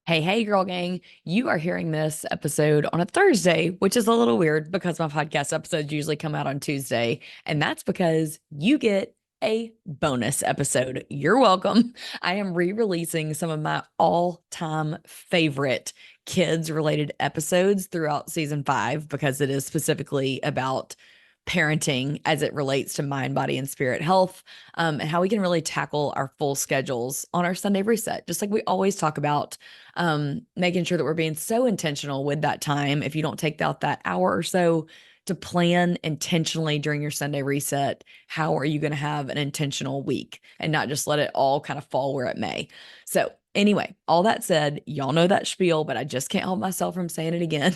Hey, hey, girl gang. You are hearing this episode on a Thursday, which is a little weird because my podcast episodes usually come out on Tuesday. And that's because you get a bonus episode. You're welcome. I am re releasing some of my all time favorite kids related episodes throughout season 5 because it is specifically about parenting as it relates to mind, body, and spirit health, and how we can really tackle our full schedules on our Sunday reset, just like we always talk about, making sure that we're being so intentional with that time. If you don't take out that hour or so to plan intentionally during your Sunday reset, how are you going to have an intentional week and not just let it all kind of fall where it may? So, anyway, all that said, y'all know that spiel, but I just can't help myself from saying it again.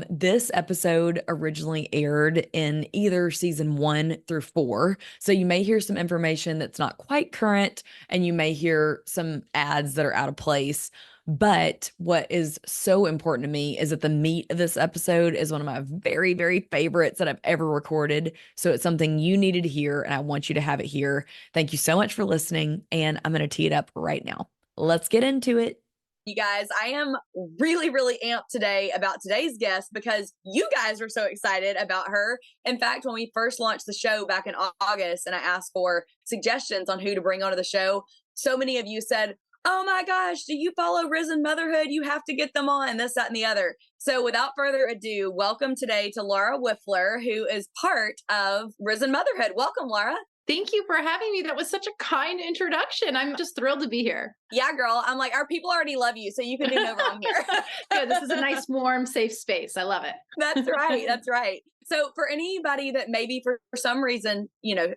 This episode originally aired in either season 1 through 4. So you may hear some information that's not quite current, and you may hear some ads that are out of place. But what is so important to me is that the meat of this episode is one of my very, very favorites that I've ever recorded. So it's something you needed to hear, and I want you to have it here. Thank you so much for listening, and I'm going to tee it up right now. Let's get into it. You guys, I am really, really amped today about today's guest because you guys were so excited about her. In fact, when we first launched the show back in August and I asked for suggestions on who to bring onto the show, so many of you said, "Oh my gosh, do you follow Risen Motherhood? You have to get them on," this, that, and the other. So without further ado, welcome today to Laura Wifler, who is part of Risen Motherhood. Welcome, Laura. Thank you for having me. That was such a kind introduction. I'm just thrilled to be here. Yeah, girl. I'm like, our people already love you, so you can do no wrong here. Good. This is a nice, warm, safe space. I love it. That's right. That's right. So for anybody that maybe for some reason,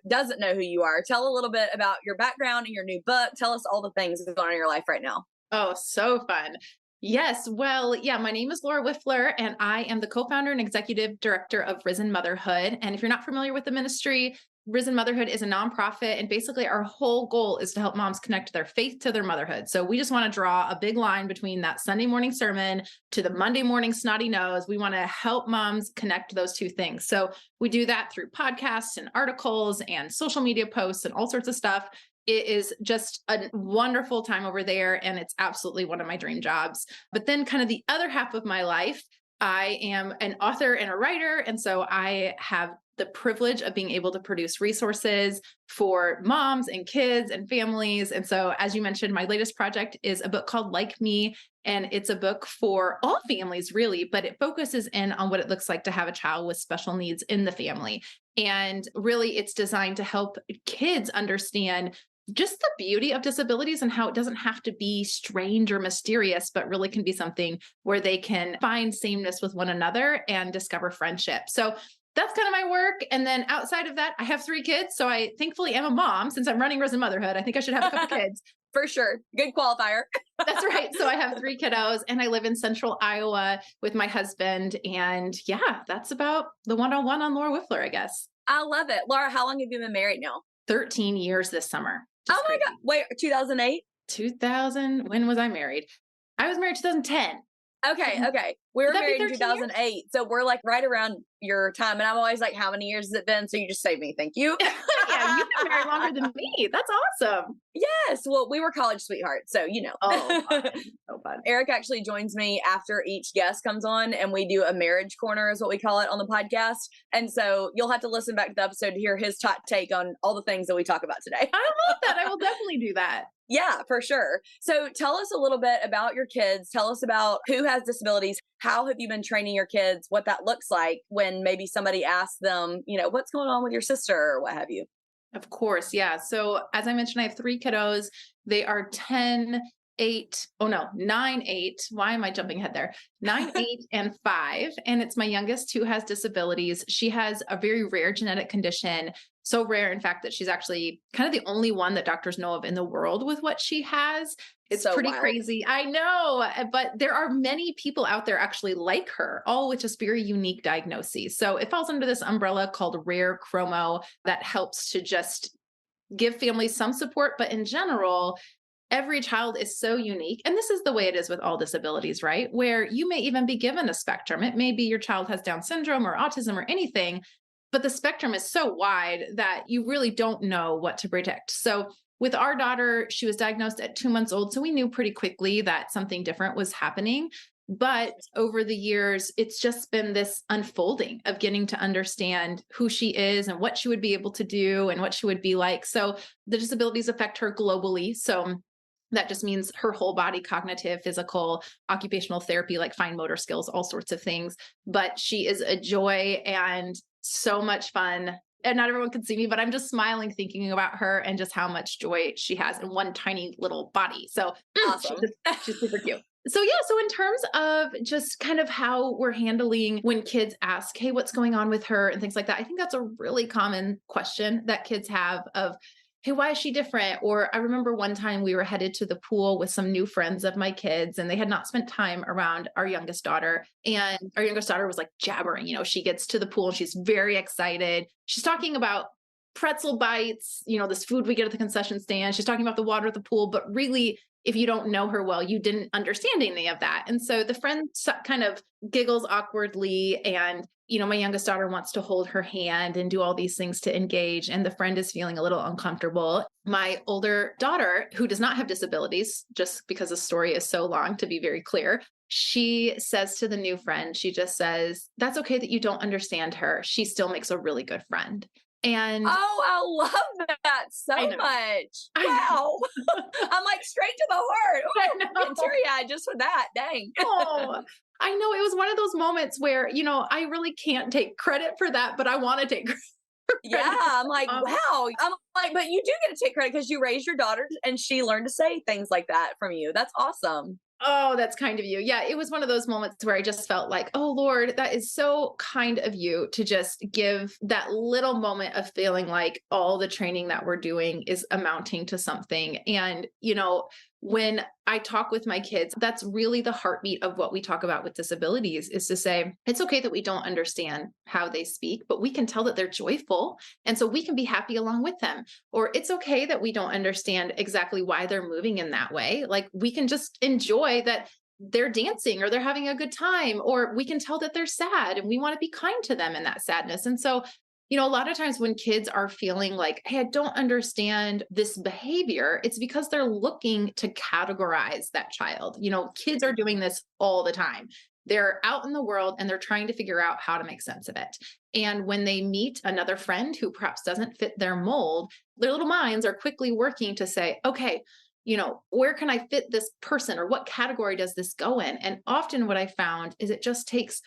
doesn't know who you are, tell a little bit about your background and your new book. Tell us all the things going on in your life right now. Oh, so fun. Yes. Well, yeah, my name is Laura Wifler, and I am the co-founder and executive director of Risen Motherhood. And if you're not familiar with the ministry, Risen Motherhood is a nonprofit, and basically our whole goal is to help moms connect their faith to their motherhood. So we just want to draw a big line between that Sunday morning sermon to the Monday morning snotty nose. We want to help moms connect those two things. So we do that through podcasts and articles and social media posts and all sorts of stuff. It is just a wonderful time over there, and it's absolutely one of my dream jobs. But then kind of the other half of my life, I am an author and a writer. And so I have the privilege of being able to produce resources for moms and kids and families. And so, as you mentioned, my latest project is a book called Like Me. And it's a book for all families, really, but it focuses in on what it looks like to have a child with special needs in the family. And really, it's designed to help kids understand just the beauty of disabilities and how it doesn't have to be strange or mysterious, but really can be something where they can find sameness with one another and discover friendship. So that's kind of my work. And then outside of that, I have 3 kids. So I thankfully am a mom. Since I'm running Risen Motherhood, I think I should have a couple kids. For sure. Good qualifier. That's right. So I have 3 kiddos, and I live in central Iowa with my husband. And yeah, that's about the one-on-one on Laura Wifler, I guess. I love it. Laura, how long have you been married now? 13 years this summer. Oh my God. Wait, 2008? 2000. When was I married? I was married 2010. Okay. We were married in 13 years? 2008. So we're like right around your time. And I'm always like, how many years has it been? So you just saved me. Thank you. Yeah, you've been married longer than me. That's awesome. Yes. Well, we were college sweethearts. So, Oh, fun. So fun. Eric actually joins me after each guest comes on, and we do a marriage corner is what we call it on the podcast. And so you'll have to listen back to the episode to hear his top take on all the things that we talk about today. I love that. I will definitely do that. Yeah, for sure. So tell us a little bit about your kids. Tell us about who has disabilities. How have you been training your kids? What that looks like when maybe somebody asks them, what's going on with your sister or what have you? Of course. Yeah. So as I mentioned, I have 3 kiddos. They are 10, 8. Oh no, 9, 8. Why am I jumping ahead there? 9, 8, and 5. And it's my youngest who has disabilities. She has a very rare genetic condition. So rare, in fact, that she's actually kind of the only one that doctors know of in the world with what she has. It's So pretty wild. crazy. I know, but there are many people out there actually like her, all with just very unique diagnoses. So it falls under this umbrella called rare chromo that helps to just give families some support. But in general, every child is so unique. And this is the way it is with all disabilities, right? Where you may even be given a spectrum. It may be your child has Down syndrome or autism or anything, but the spectrum is so wide that you really don't know what to predict. So with our daughter, she was diagnosed at 2 months old. So we knew pretty quickly that something different was happening. But over the years, it's just been this unfolding of getting to understand who she is and what she would be able to do and what she would be like. So the disabilities affect her globally. So that just means her whole body, cognitive, physical, occupational therapy, like fine motor skills, all sorts of things. But she is a joy and so much fun. And not everyone can see me, but I'm just smiling thinking about her and just how much joy she has in one tiny little body. So Awesome. she's super cute. So yeah, so in terms of just kind of how we're handling when kids ask, hey, what's going on with her and things like that, I think that's a really common question that kids have of, hey, why is she different? Or I remember one time we were headed to the pool with some new friends of my kids, and they had not spent time around our youngest daughter. And our youngest daughter was like jabbering, she gets to the pool and she's very excited. She's talking about pretzel bites, this food we get at the concession stand. She's talking about the water at the pool, but really, if you don't know her well, you didn't understand any of that. And so the friend kind of giggles awkwardly, and my youngest daughter wants to hold her hand and do all these things to engage, and the friend is feeling a little uncomfortable. My older daughter, who does not have disabilities, just because the story is so long, to be very clear, she says to the new friend, she just says, "That's okay that you don't understand her. She still makes a really good friend." And Oh, I love that so much. Wow. I'm like straight to the heart. Ooh, I'm getting teary-eyed just with that. Dang. Oh, I know, it was one of those moments where, I really can't take credit for that, but I want to take credit. Yeah, I'm like, wow. I'm like, but you do get to take credit because you raised your daughter and she learned to say things like that from you. That's awesome. Oh, that's kind of you. Yeah, it was one of those moments where I just felt like, oh Lord, that is so kind of you to just give that little moment of feeling like all the training that we're doing is amounting to something. And, when I talk with my kids, that's really the heartbeat of what we talk about with disabilities, is to say, it's okay that we don't understand how they speak, but we can tell that they're joyful. And so we can be happy along with them. Or it's okay that we don't understand exactly why they're moving in that way. Like, we can just enjoy that they're dancing or they're having a good time, or we can tell that they're sad and we want to be kind to them in that sadness. And so, a lot of times when kids are feeling like, hey, I don't understand this behavior, it's because they're looking to categorize that child. Kids are doing this all the time. They're out in the world and they're trying to figure out how to make sense of it. And when they meet another friend who perhaps doesn't fit their mold, their little minds are quickly working to say, okay, where can I fit this person, or what category does this go in? And often what I found is it just takes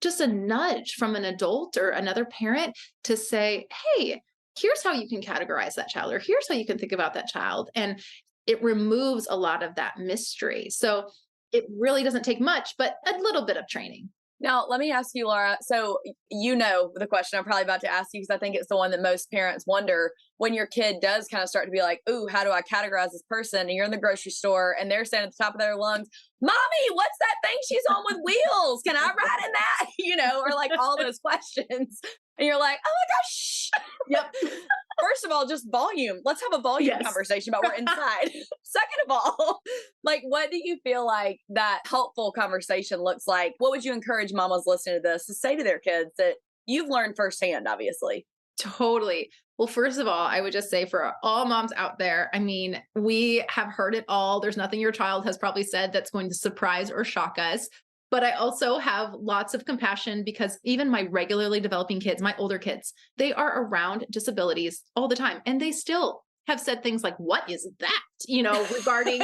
just a nudge from an adult or another parent to say, hey, here's how you can categorize that child, or here's how you can think about that child. And it removes a lot of that mystery. So it really doesn't take much, but a little bit of training. Now, let me ask you, Laura. So, the question I'm probably about to ask you, because I think it's the one that most parents wonder when your kid does kind of start to be like, ooh, how do I categorize this person? And you're in the grocery store and they're saying at the top of their lungs, Mommy, what's that thing she's on with wheels? Can I ride in that? Or like all those questions. And you're like, oh my gosh. Yep. First of all, just volume. Let's have a volume conversation about we're inside. Second of all, like, what do you feel like that helpful conversation looks like? What would you encourage mamas listening to this to say to their kids that you've learned firsthand, obviously? Totally. Well, first of all, I would just say for all moms out there, I mean, we have heard it all. There's nothing your child has probably said that's going to surprise or shock us. But I also have lots of compassion because even my regularly developing kids, my older kids, they are around disabilities all the time. And they still have said things like, what is that? Regarding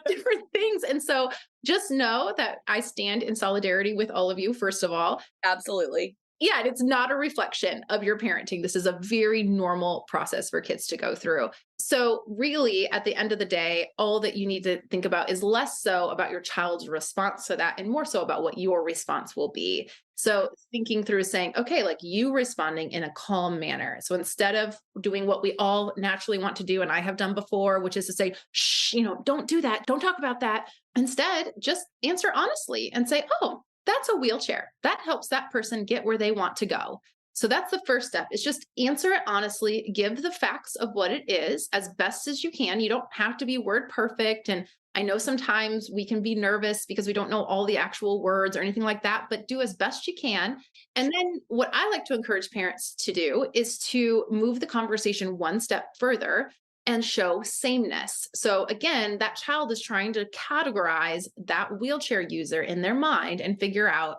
different things. And so just know that I stand in solidarity with all of you, first of all. Absolutely. Yeah, and it's not a reflection of your parenting. This is a very normal process for kids to go through. So really, at the end of the day, all that you need to think about is less so about your child's response to that and more so about what your response will be. So thinking through saying, okay, like you responding in a calm manner. So instead of doing what we all naturally want to do, and I have done before, which is to say, shh, don't do that. Don't talk about that. Instead, just answer honestly and say, oh, that's a wheelchair. That helps that person get where they want to go. So that's the first step. Is just answer it honestly, give the facts of what it is as best as you can. You don't have to be word perfect. And I know sometimes we can be nervous because we don't know all the actual words or anything like that, but do as best you can. And then what I like to encourage parents to do is to move the conversation one step further and show sameness. So again, that child is trying to categorize that wheelchair user in their mind and figure out,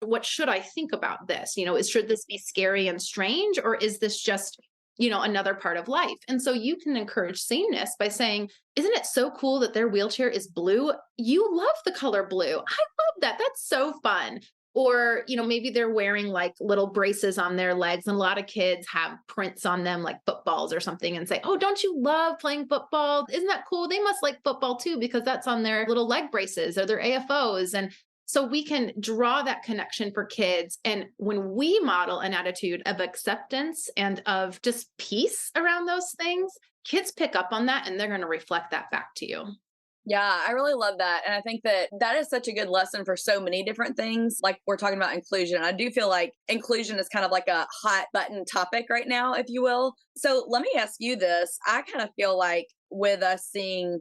what should I think about this? Should this be scary and strange, or is this just, another part of life? And so you can encourage sameness by saying, isn't it so cool that their wheelchair is blue? You love the color blue. I love that. That's so fun. Or, maybe they're wearing like little braces on their legs, and a lot of kids have prints on them like footballs or something, and say, oh, don't you love playing football? Isn't that cool? They must like football too, because that's on their little leg braces or their AFOs. And so we can draw that connection for kids. And when we model an attitude of acceptance and of just peace around those things, kids pick up on that and they're going to reflect that back to you. Yeah, I really love that. And I think that that is such a good lesson for so many different things. Like we're talking about inclusion. I do feel like inclusion is kind of like a hot button topic right now, if you will. So let me ask you this. I kind of feel like with us seeing,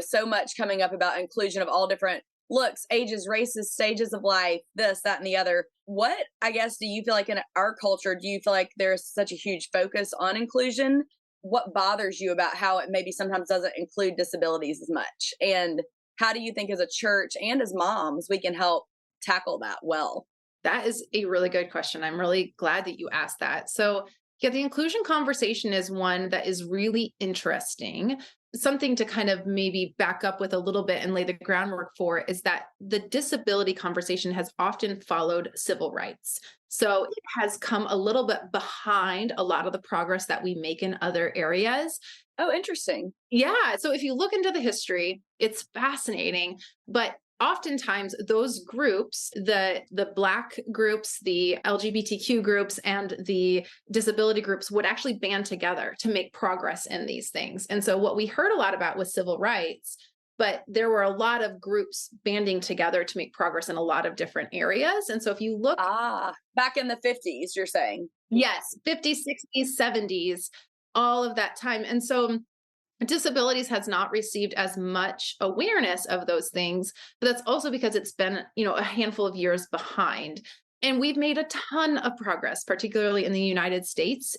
so much coming up about inclusion of all different looks, ages, races, stages of life, this, that, and the other. What, I guess, do you feel like in our culture, do you feel like there's such a huge focus on inclusion? What bothers you about how it maybe sometimes doesn't include disabilities as much? And how do you think as a church and as moms, we can help tackle that well? That is a really good question. I'm really glad that you asked that. So, yeah, the inclusion conversation is one that is really interesting. Something to kind of maybe back up with a little bit and lay the groundwork for is that the disability conversation has often followed civil rights. So it has come a little bit behind a lot of the progress that we make in other areas. Oh, interesting. Yeah. So if you look into the history, it's fascinating. But oftentimes those groups, the Black groups, the LGBTQ groups, and the disability groups would actually band together to make progress in these things. And so what we heard a lot about was civil rights, but there were a lot of groups banding together to make progress in a lot of different areas. And so if you look back in the 50s, you're saying? Yes, 50s, 60s, 70s, all of that time. And so disabilities has not received as much awareness of those things, but that's also because it's been, a handful of years behind. And we've made a ton of progress, particularly in the United States,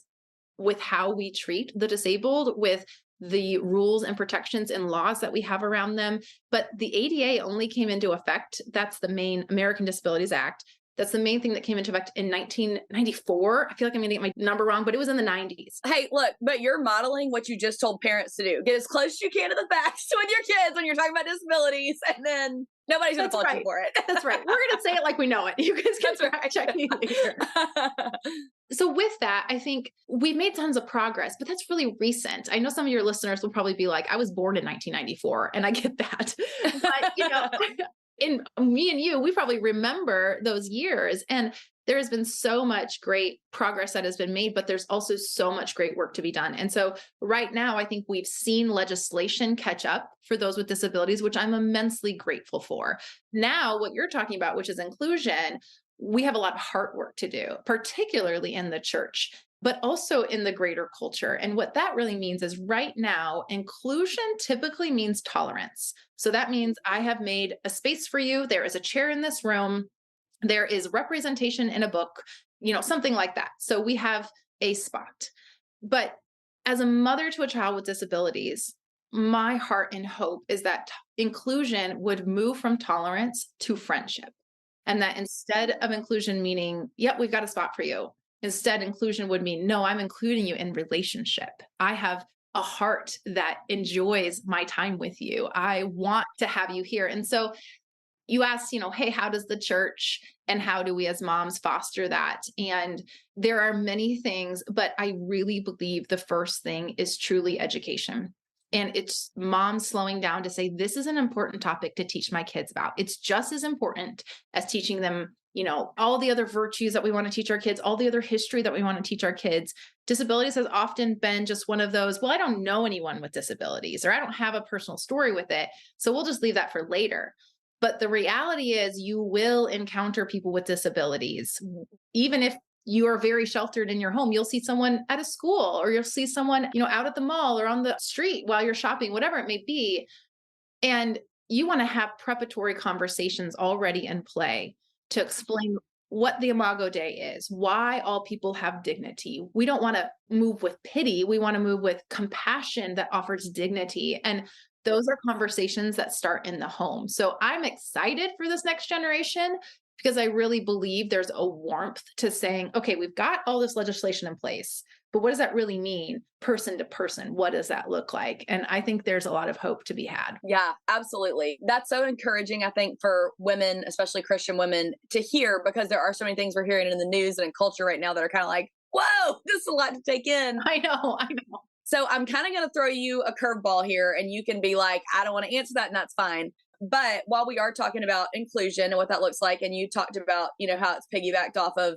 with how we treat the disabled, with the rules and protections and laws that we have around them. But the ADA only came into effect. That's the main American Disabilities Act. That's the main thing that came into effect in 1994. I feel like I'm going to get my number wrong, but it was in the 90s. Hey, look, but you're modeling what you just told parents to do. Get as close as you can to the facts with your kids when you're talking about disabilities, and then nobody's going to fault you for it. That's right. We're going to say it like we know it. You guys can fact check me later. So with that, I think we've made tons of progress, but that's really recent. I know some of your listeners will probably be like, I was born in 1994, and I get that. But, in me and you, we probably remember those years, and there has been so much great progress that has been made, but there's also so much great work to be done. And so right now, I think we've seen legislation catch up for those with disabilities, which I'm immensely grateful for. Now, what you're talking about, which is inclusion, we have a lot of hard work to do, particularly in the church, but also in the greater culture. And what that really means is right now, inclusion typically means tolerance. So that means I have made a space for you. There is a chair in this room. There is representation in a book, something like that. So we have a spot. But as a mother to a child with disabilities, my heart and hope is that inclusion would move from tolerance to friendship. And that instead of inclusion meaning, yep, we've got a spot for you, instead, inclusion would mean, no, I'm including you in relationship. I have a heart that enjoys my time with you. I want to have you here. And so you asked, hey, how does the church and how do we as moms foster that? And there are many things, but I really believe the first thing is truly education. And it's moms slowing down to say, this is an important topic to teach my kids about. It's just as important as teaching them, all the other virtues that we want to teach our kids, all the other history that we want to teach our kids. Disabilities has often been just one of those, well, I don't know anyone with disabilities, or I don't have a personal story with it, so we'll just leave that for later. But the reality is you will encounter people with disabilities, even if you are very sheltered in your home, you'll see someone at a school, or you'll see someone, out at the mall or on the street while you're shopping, whatever it may be. And you want to have preparatory conversations already in play to explain what the Imago Day is, why all people have dignity. We don't want to move with pity. We want to move with compassion that offers dignity. And those are conversations that start in the home. So I'm excited for this next generation because I really believe there's a warmth to saying, okay, we've got all this legislation in place, but what does that really mean person to person? What does that look like? And I think there's a lot of hope to be had. Yeah, absolutely. That's so encouraging, I think, for women, especially Christian women, to hear, because there are so many things we're hearing in the news and in culture right now that are kind of like, whoa, this is a lot to take in. I know. So I'm kind of going to throw you a curveball here, and you can be like, I don't want to answer that, and that's fine. But while we are talking about inclusion and what that looks like, and you talked about, how it's piggybacked off of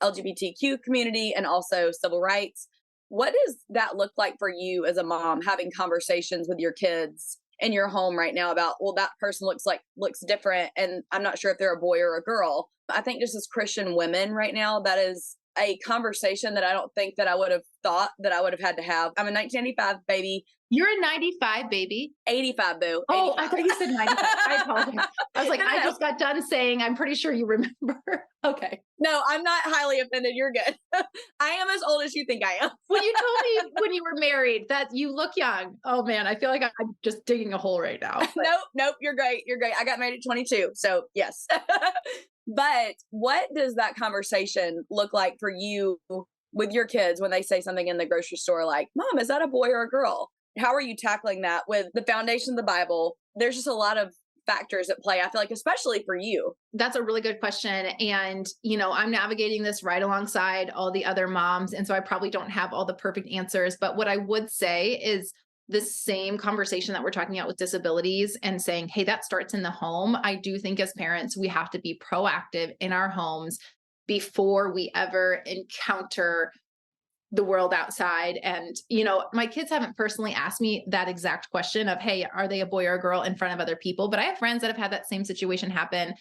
LGBTQ community and also civil rights, what does that look like for you as a mom, having conversations with your kids in your home right now about, well, that person looks different, and I'm not sure if they're a boy or a girl. I think just as Christian women right now, that is a conversation that I don't think that I would have thought that I would have had to have. I'm a 1985 baby. You're a 95 baby. 85, boo. Oh, 85. I thought you said 95. I apologize. I was like, No. I just got done saying, I'm pretty sure you remember. Okay. No, I'm not highly offended. You're good. I am as old as you think I am. When you told me when you were married that you look young, oh man, I feel like I'm just digging a hole right now. But... Nope. You're great. I got married at 22. So yes. But what does that conversation look like for you with your kids when they say something in the grocery store like, Mom, is that a boy or a girl? How are you tackling that with the foundation of the Bible? There's just a lot of factors at play, I feel like, especially for you. That's a really good question. And, I'm navigating this right alongside all the other moms. And so I probably don't have all the perfect answers. But what I would say is the same conversation that we're talking about with disabilities and saying, hey, that starts in the home. I do think as parents, we have to be proactive in our homes before we ever encounter the world outside. And, my kids haven't personally asked me that exact question of, hey, are they a boy or a girl in front of other people? But I have friends that have had that same situation happen.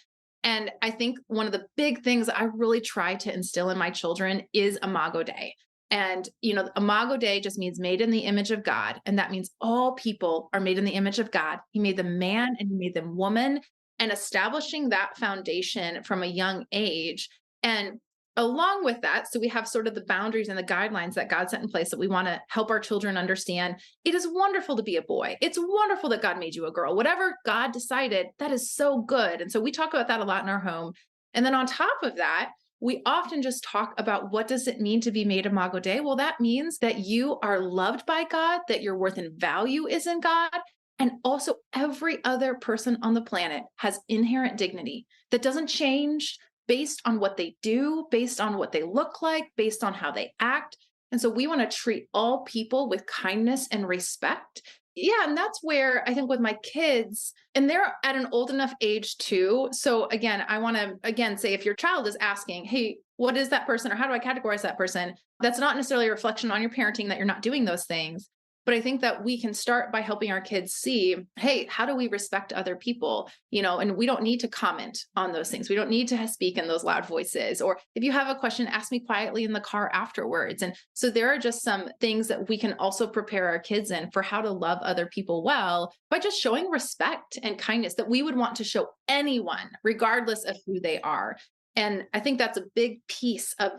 And I think one of the big things I really try to instill in my children is Imago Day. And, Imago Day just means made in the image of God. And that means all people are made in the image of God. He made them man and he made them woman, and establishing that foundation from a young age. And along with that, so we have sort of the boundaries and the guidelines that God set in place that we want to help our children understand. It is wonderful to be a boy. It's wonderful that God made you a girl. Whatever God decided, that is so good. And so we talk about that a lot in our home. And then on top of that, we often just talk about what does it mean to be made Imago Dei? Well, that means that you are loved by God, that your worth and value is in God. And also every other person on the planet has inherent dignity that doesn't change based on what they do, based on what they look like, based on how they act. And so we want to treat all people with kindness and respect. Yeah. And that's where I think with my kids, and they're at an old enough age too. So again, I want to say, if your child is asking, hey, what is that person? Or how do I categorize that person? That's not necessarily a reflection on your parenting that you're not doing those things. But I think that we can start by helping our kids see, hey, how do we respect other people? And we don't need to comment on those things. We don't need to speak in those loud voices. Or if you have a question, ask me quietly in the car afterwards. And so there are just some things that we can also prepare our kids in for how to love other people well by just showing respect and kindness that we would want to show anyone, regardless of who they are. And I think that's a big piece of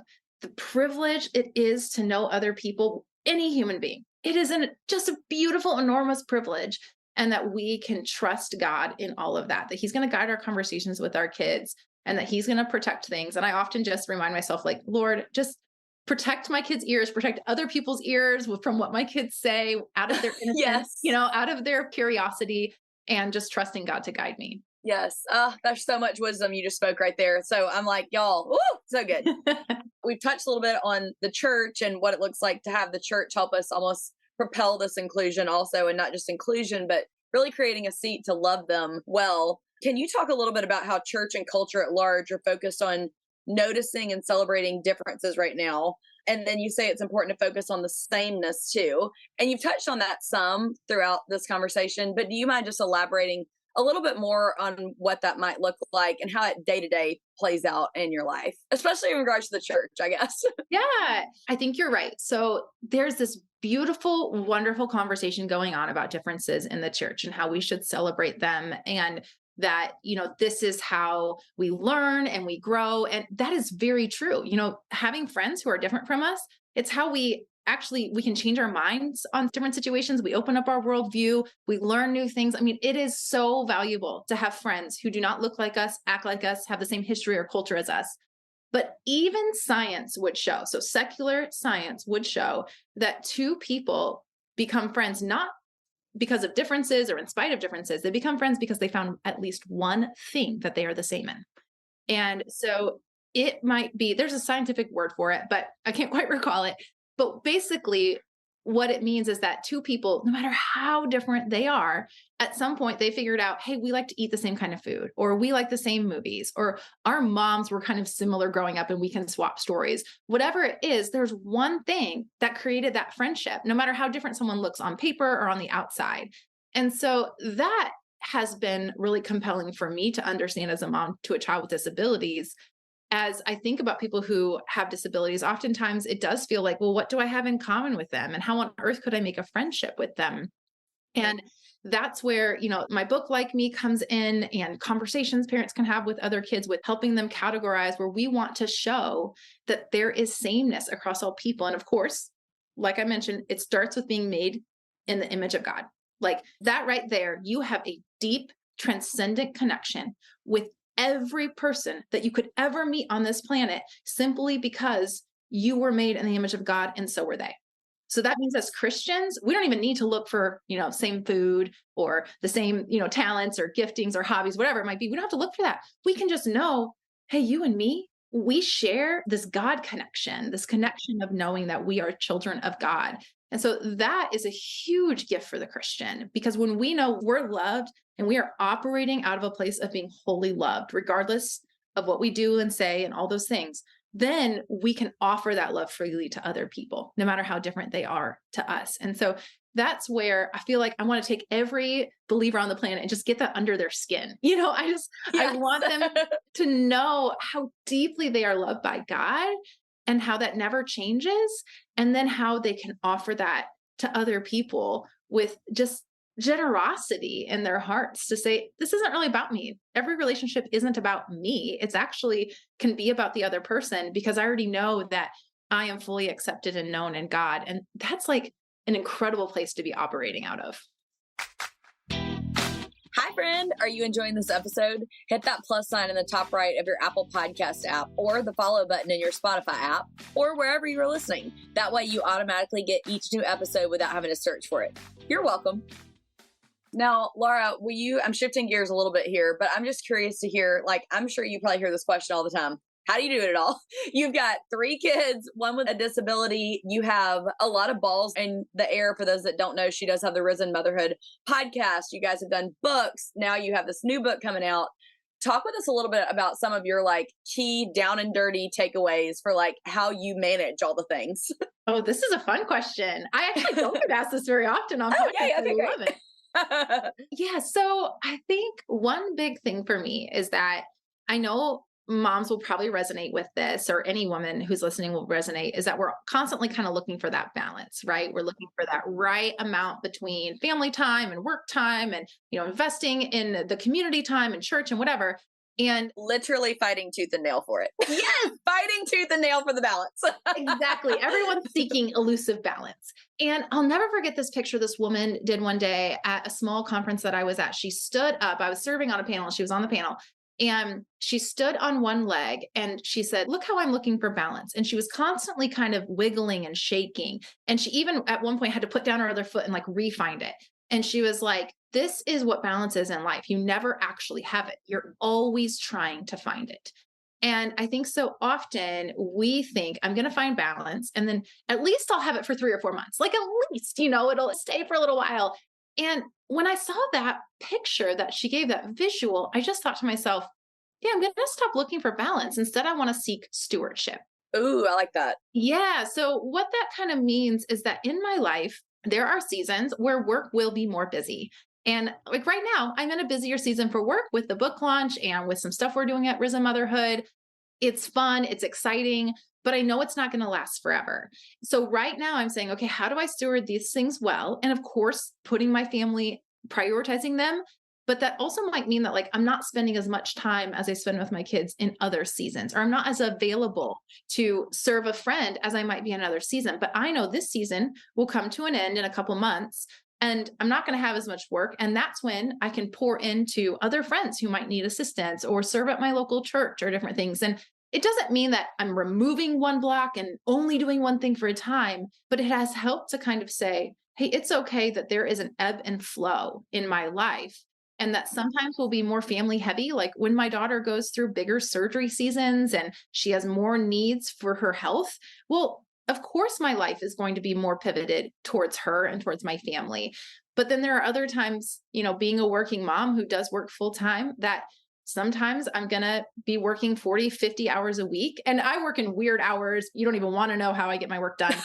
the privilege it is to know other people, any human being. It is just a beautiful, enormous privilege, and that we can trust God in all of that, that he's going to guide our conversations with our kids and that he's going to protect things. And I often just remind myself, like, Lord, just protect my kids' ears, protect other people's ears from what my kids say out of their innocence, Yes. Out of their curiosity, and just trusting God to guide me. Yes. There's so much wisdom you just spoke right there. So I'm like, y'all, woo, so good. We've touched a little bit on the church and what it looks like to have the church help us almost propel this inclusion also, and not just inclusion, but really creating a seat to love them well. Can you talk a little bit about how church and culture at large are focused on noticing and celebrating differences right now? And then you say it's important to focus on the sameness too. And you've touched on that some throughout this conversation, but do you mind just elaborating a little bit more on what that might look like and how it day to day plays out in your life, especially in regards to the church, I guess. Yeah, I think you're right. So there's this beautiful, wonderful conversation going on about differences in the church and how we should celebrate them. And that, this is how we learn and we grow. And that is very true. Having friends who are different from us, it's how we can change our minds on different situations. We open up our worldview, we learn new things. I mean, it is so valuable to have friends who do not look like us, act like us, have the same history or culture as us. But even science would show, so secular science would show that two people become friends not because of differences or in spite of differences. They become friends because they found at least one thing that they are the same in. And so it might be, there's a scientific word for it, but I can't quite recall it. But basically, what it means is that two people, no matter how different they are, at some point they figured out, hey, we like to eat the same kind of food, or we like the same movies, or our moms were kind of similar growing up and we can swap stories. Whatever it is, there's one thing that created that friendship, no matter how different someone looks on paper or on the outside. And so that has been really compelling for me to understand as a mom to a child with disabilities. As I think about people who have disabilities, oftentimes it does feel like, well, what do I have in common with them? And how on earth could I make a friendship with them? And that's where, my book, Like Me, comes in, and conversations parents can have with other kids with helping them categorize, where we want to show that there is sameness across all people. And of course, like I mentioned, it starts with being made in the image of God. Like that right there, you have a deep, transcendent connection with every person that you could ever meet on this planet, simply because you were made in the image of God and so were they. So that means as Christians, we don't even need to look for, same food or the same, talents or giftings or hobbies, whatever it might be. We don't have to look for that. We can just know, hey, you and me, we share this God connection, this connection of knowing that we are children of God. And so that is a huge gift for the Christian, because when we know we're loved and we are operating out of a place of being wholly loved, regardless of what we do and say and all those things, then we can offer that love freely to other people, no matter how different they are to us. And so that's where I feel like I want to take every believer on the planet and just get that under their skin. Yes. I want them to know how deeply they are loved by God and how that never changes. And then how they can offer that to other people with just generosity in their hearts, to say, this isn't really about me. Every relationship isn't about me. It's actually can be about the other person, because I already know that I am fully accepted and known in God. And that's like an incredible place to be operating out of. Hi, friend. Are you enjoying this episode? Hit that plus sign in the top right of your Apple Podcast app, or the follow button in your Spotify app, or wherever you're listening. That way you automatically get each new episode without having to search for it. You're welcome. Now, Laura, I'm shifting gears a little bit here, but I'm just curious to hear, I'm sure you probably hear this question all the time. How do you do it all? You've got 3 kids, one with a disability. You have a lot of balls in the air. For those that don't know, she does have the Risen Motherhood podcast. You guys have done books. Now you have this new book coming out. Talk with us a little bit about some of your key down and dirty takeaways for how you manage all the things. Oh, this is a fun question. I actually don't get asked this very often on podcasts. Yeah, okay, I love it. Yeah. So I think one big thing for me is that I know moms will probably resonate with this, or any woman who's listening will resonate, is that we're constantly kind of looking for that balance, right? We're looking for that right amount between family time and work time and, investing in the community time and church and whatever. And literally fighting tooth and nail for it. Yes, fighting tooth and nail for the balance. Exactly. Everyone's seeking elusive balance. And I'll never forget this picture this woman did one day at a small conference that I was at. She stood up. I was serving on a panel. She was on the panel. And she stood on one leg and she said, look how I'm looking for balance. And she was constantly kind of wiggling and shaking. And she even at one point had to put down her other foot and re-find it. And she was like, this is what balance is in life. You never actually have it. You're always trying to find it. And I think so often we think, I'm going to find balance, and then at least I'll have it for 3 or 4 months. At least, it'll stay for a little while. And when I saw that picture that she gave, that visual, I just thought to myself, yeah, I'm going to stop looking for balance. Instead, I want to seek stewardship. Ooh, I like that. Yeah. So what that kind of means is that in my life, there are seasons where work will be more busy. And like right now, I'm in a busier season for work with the book launch and with some stuff we're doing at Risen Motherhood. It's fun, it's exciting, but I know it's not going to last forever. So right now I'm saying, okay, how do I steward these things well? And of course, putting my family, prioritizing them. But that also might mean that like I'm not spending as much time as I spend with my kids in other seasons, or I'm not as available to serve a friend as I might be in another season. But I know this season will come to an end in a couple months and I'm not going to have as much work. And that's when I can pour into other friends who might need assistance or serve at my local church or different things. And it doesn't mean that I'm removing one block and only doing one thing for a time, but it has helped to kind of say, hey, it's okay that there is an ebb and flow in my life. And that sometimes will be more family heavy. Like when my daughter goes through bigger surgery seasons and she has more needs for her health, well, of course, my life is going to be more pivoted towards her and towards my family. But then there are other times, being a working mom who does work full time, that sometimes I'm going to be working 40, 50 hours a week. And I work in weird hours. You don't even want to know how I get my work done.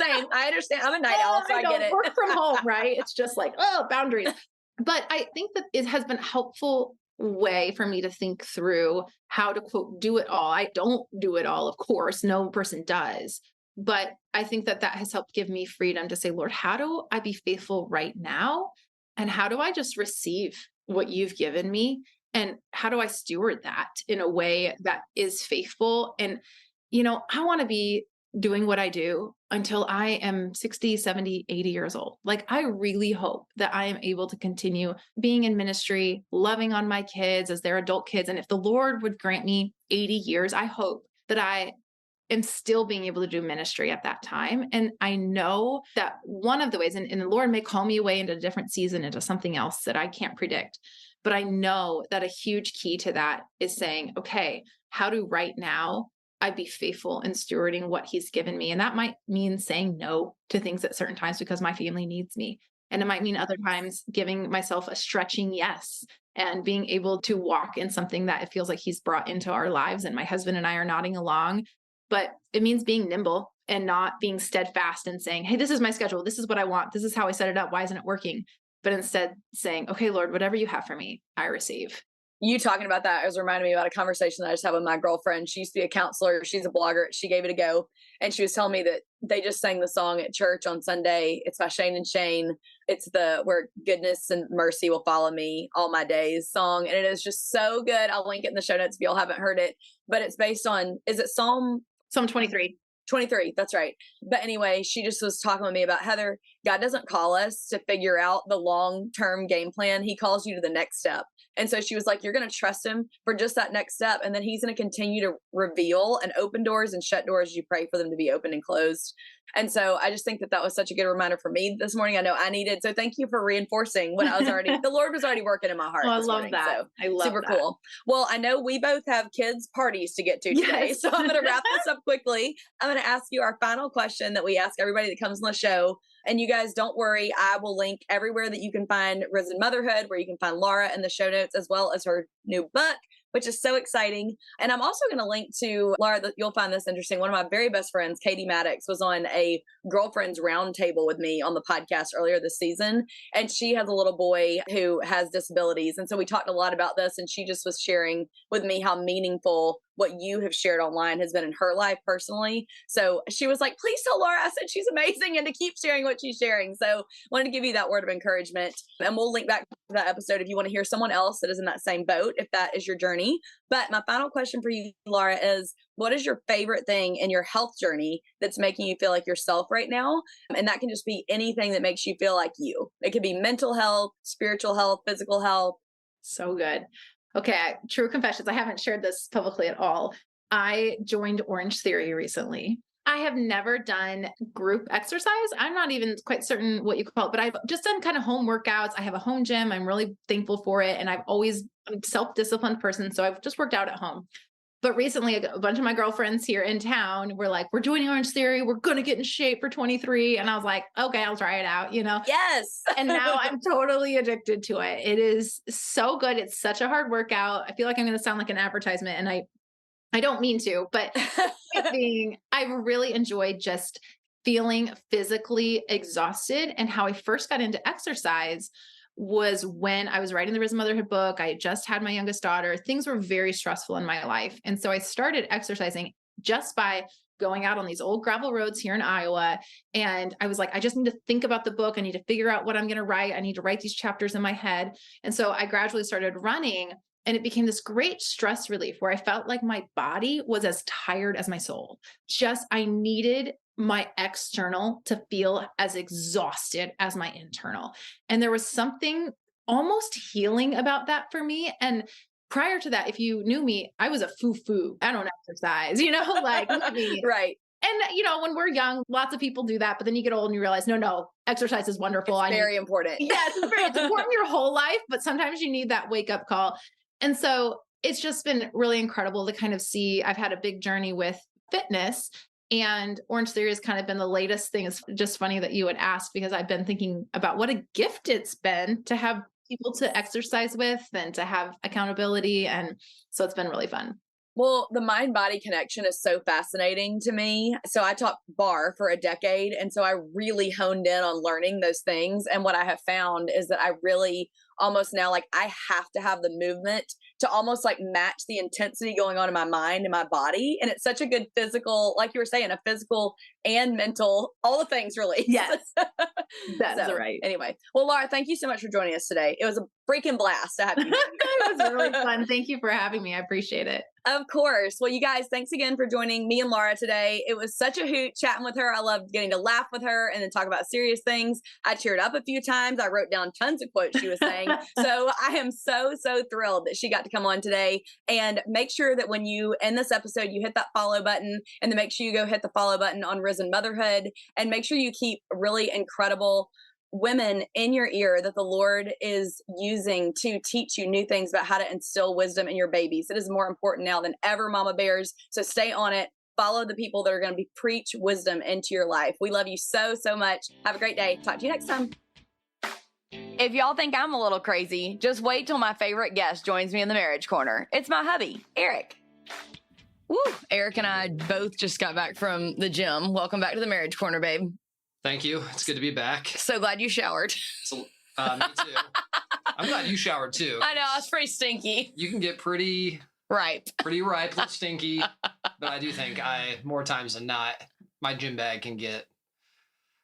Same. I understand. I'm a night owl, so I get it. Work from home, right? It's just like, oh, boundaries. But I think that it has been a helpful way for me to think through how to quote, do it all. I don't do it all, of course. No person does. But I think that has helped give me freedom to say, Lord, how do I be faithful right now? And how do I just receive what you've given me? And how do I steward that in a way that is faithful? And, I want to be doing what I do until I am 60, 70, 80 years old. Like, I really hope that I am able to continue being in ministry, loving on my kids as their adult kids. And if the Lord would grant me 80 years, I hope that I am still being able to do ministry at that time. And I know that one of the ways, and the Lord may call me away into a different season, into something else that I can't predict. But I know that a huge key to that is saying, okay, how do right now I be faithful in stewarding what he's given me? And that might mean saying no to things at certain times because my family needs me. And it might mean other times giving myself a stretching yes and being able to walk in something that it feels like he's brought into our lives. And my husband and I are nodding along, but it means being nimble and not being steadfast and saying, hey, this is my schedule. This is what I want. This is how I set it up. Why isn't it working? But instead saying, okay, Lord, whatever you have for me, I receive. You talking about that was reminding me about a conversation that I just had with my girlfriend. She used to be a counselor. She's a blogger. She gave it a go. And she was telling me that they just sang the song at church on Sunday. It's by Shane and Shane. It's the where goodness and mercy will follow me all my days song. And it is just so good. I'll link it in the show notes if y'all haven't heard it. But it's based on, is it Psalm 23? 23, that's right. But anyway, she just was talking with me about, Heather, God doesn't call us to figure out the long-term game plan. He calls you to the next step. And so she was like, you're going to trust him for just that next step. And then he's going to continue to reveal and open doors and shut doors as you pray for them to be open and closed. And so I just think that was such a good reminder for me this morning. I know I needed. So thank you for reinforcing what I was already, the Lord was already working in my heart. Oh, I this love morning, that. So I love super that. cool. Well, I know we both have kids' parties to get to today. Yes. So I'm going to wrap this up quickly. I'm going to ask you our final question that we ask everybody that comes on the show. And you guys don't worry, I will link everywhere that you can find Risen Motherhood, where you can find Laura in the show notes, as well as her new book, which is so exciting. And I'm also going to link to Laura, you'll find this interesting. One of my very best friends, Katie Maddox, was on a girlfriend's roundtable with me on the podcast earlier this season. And she has a little boy who has disabilities. And so we talked a lot about this, and she just was sharing with me how meaningful what you have shared online has been in her life personally. So she was like, please tell Laura I said she's amazing and to keep sharing what she's sharing. So wanted to give you that word of encouragement. And we'll link back to that episode if you want to hear someone else that is in that same boat, if that is your journey. But my final question for you, Laura, is what is your favorite thing in your health journey that's making you feel like yourself right now? And that can just be anything that makes you feel like you. It could be mental health, spiritual health, physical health. So good. Okay, true confessions. I haven't shared this publicly at all. I joined Orange Theory recently. I have never done group exercise. I'm not even quite certain what you call it, but I've just done kind of home workouts. I have a home gym. I'm really thankful for it. And I'm a self-disciplined person. So I've just worked out at home. But recently, a bunch of my girlfriends here in town were like, we're joining Orange Theory. We're going to get in shape for 23. And I was like, okay, I'll try it out, Yes. And now I'm totally addicted to it. It is so good. It's such a hard workout. I feel like I'm going to sound like an advertisement, and I don't mean to, but I really enjoyed just feeling physically exhausted. And how I first got into exercise was when I was writing the Risen Motherhood book. I had just had my youngest daughter. Things were very stressful in my life. And so I started exercising just by going out on these old gravel roads here in Iowa. And I was like, I just need to think about the book. I need to figure out what I'm going to write. I need to write these chapters in my head. And so I gradually started running, and it became this great stress relief where I felt like my body was as tired as my soul. Just, I needed my external to feel as exhausted as my internal. And there was something almost healing about that for me. And prior to that, if you knew me, I was a foo-foo. I don't exercise, like look at me. Right. And, when we're young, lots of people do that, but then you get old and you realize, no, exercise is wonderful. It's very important. Yes, it's important your whole life, but sometimes you need that wake up call. And so it's just been really incredible to kind of see. I've had a big journey with fitness, and Orange Theory has kind of been the latest thing. It's just funny that you would ask, because I've been thinking about what a gift it's been to have people to exercise with and to have accountability. And so it's been really fun. Well, the mind-body connection is so fascinating to me. So I taught bar for a decade. And so I really honed in on learning those things. And what I have found is that I really almost now, like, I have to have the movement to almost like match the intensity going on in my mind and my body. And it's such a good physical, like you were saying, a physical and mental, all the things really. Yes. That's right. Anyway, well, Laura, thank you so much for joining us today. It was a freaking blast to have you. It was really fun. Thank you for having me. I appreciate it. Of course. Well, you guys, thanks again for joining me and Laura today. It was such a hoot chatting with her. I loved getting to laugh with her and then talk about serious things. I cheered up a few times. I wrote down tons of quotes she was saying. So I am so thrilled that she got to come on today. And make sure that when you end this episode, you hit that follow button, and then make sure you go hit the follow button on Risen Motherhood, and make sure you keep really incredible women in your ear that the Lord is using to teach you new things about how to instill wisdom in your babies. It is more important now than ever, mama bears. So stay on it. Follow the people that are going to preach wisdom into your life. We love you so much. Have a great day. Talk to you next time. If y'all think I'm a little crazy, just wait till my favorite guest joins me in the Marriage Corner. It's my hubby, Eric. Woo! Eric and I both just got back from the gym. Welcome back to the Marriage Corner, babe. Thank you. It's good to be back. So glad you showered. Me too. I'm glad you showered too. I know, I was pretty stinky. You can get pretty ripe, a little stinky. But I do think more times than not, my gym bag can get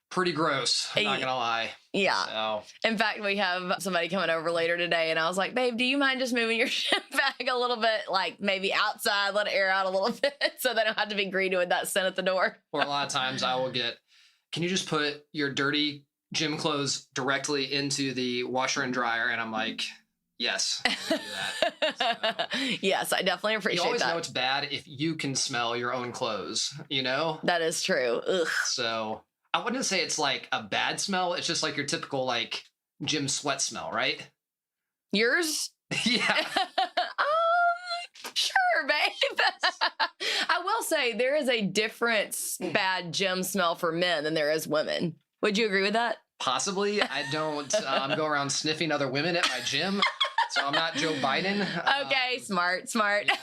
pretty gross. I'm not gonna lie. Yeah. So. In fact, we have somebody coming over later today, and I was like, babe, do you mind just moving your gym bag a little bit, like maybe outside, let it air out a little bit so they don't have to be greeted with that scent at the door? Or a lot of times I will get, can you just put your dirty gym clothes directly into the washer and dryer? And I'm like, yes, I can do that. So, yes, I definitely appreciate that. You always know it's bad if you can smell your own clothes, That is true. Ugh. So I wouldn't say it's like a bad smell. It's just like your typical like gym sweat smell, right? Yours? Yeah. Sure, babe. I will say there is a different bad gym smell for men than there is women. Would you agree with that? Possibly. I don't go around sniffing other women at my gym, so I'm not Joe Biden. Okay, smart. Yeah.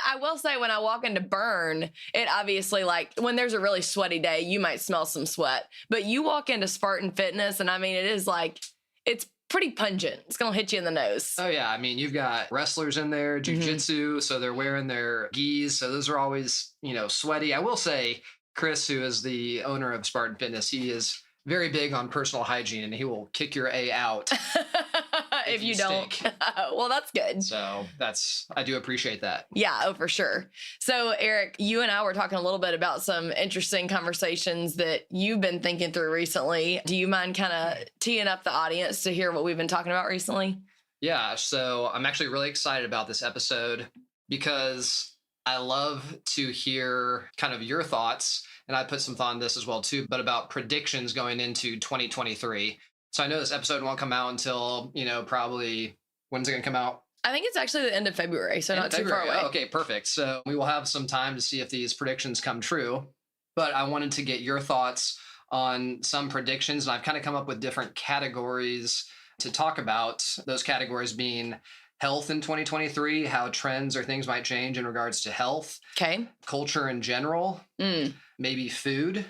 I will say when I walk into Burn, it obviously, like, when there's a really sweaty day, you might smell some sweat. But you walk into Spartan Fitness, and I mean, it is like, it's pretty pungent. It's going to hit you in the nose. Oh, yeah. I mean, you've got wrestlers in there, jujitsu, so they're wearing their gis. So those are always, sweaty. I will say, Chris, who is the owner of Spartan Fitness, he is very big on personal hygiene, and he will kick your A out if you don't. Well, that's good. So I do appreciate that. Yeah, oh, for sure. So Eric, you and I were talking a little bit about some interesting conversations that you've been thinking through recently. Do you mind kind of teeing up the audience to hear what we've been talking about recently? Yeah, so I'm actually really excited about this episode because I love to hear kind of your thoughts, and I put some thought on this as well too, but about predictions going into 2023. So I know this episode won't come out until, probably, when's it going to come out? I think it's actually the end of February, so not too far away. Oh, okay, perfect. So we will have some time to see if these predictions come true, but I wanted to get your thoughts on some predictions, and I've kind of come up with different categories to talk about, those categories being health in 2023, how trends or things might change in regards to health. Okay. Culture in general. Maybe food.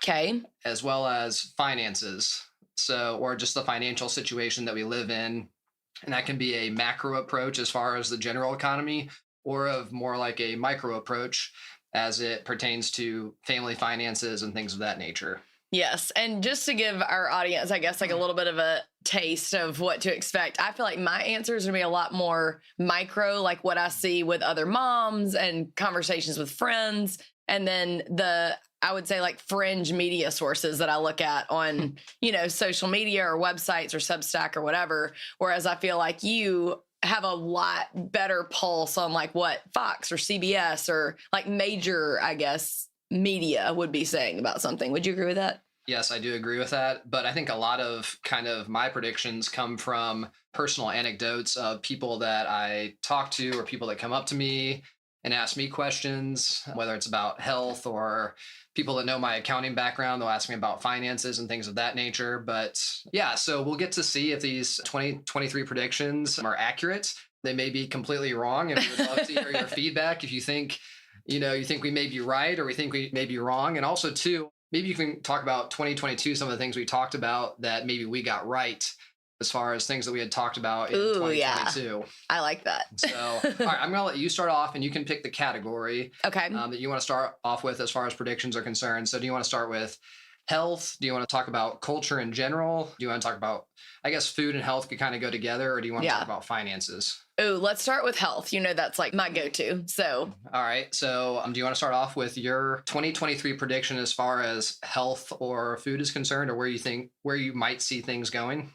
Okay. As well as finances. So, or just the financial situation that we live in. And that can be a macro approach as far as the general economy, or of more like a micro approach as it pertains to family finances and things of that nature. Yes. And just to give our audience, I guess, like a little bit of a taste of what to expect, I feel like my answer is going to be a lot more micro, like what I see with other moms and conversations with friends. And then I would say like fringe media sources that I look at on, social media or websites or Substack or whatever. Whereas I feel like you have a lot better pulse on like what Fox or CBS or like major, I guess, media would be saying about something. Would you agree with that? Yes, I do agree with that. But I think a lot of kind of my predictions come from personal anecdotes of people that I talk to or people that come up to me and ask me questions, whether it's about health or people that know my accounting background. They'll ask me about finances and things of that nature. But yeah, so we'll get to see if these 2023 predictions are accurate. They may be completely wrong. And we would love to hear your feedback. If you think, you think we may be right or we think we may be wrong. And also too, maybe you can talk about 2022, some of the things we talked about that maybe we got right as far as things that we had talked about in 2022. Yeah. I like that. So, all right, I'm going to let you start off and you can pick the category that you want to start off with as far as predictions are concerned. So do you want to start with health? Do you want to talk about culture in general? Do you want to talk about, I guess, food and health could kind of go together, or do you want to talk about finances? Oh, let's start with health. That's like my go-to. So, all right. So do you want to start off with your 2023 prediction as far as health or food is concerned, or where you might see things going?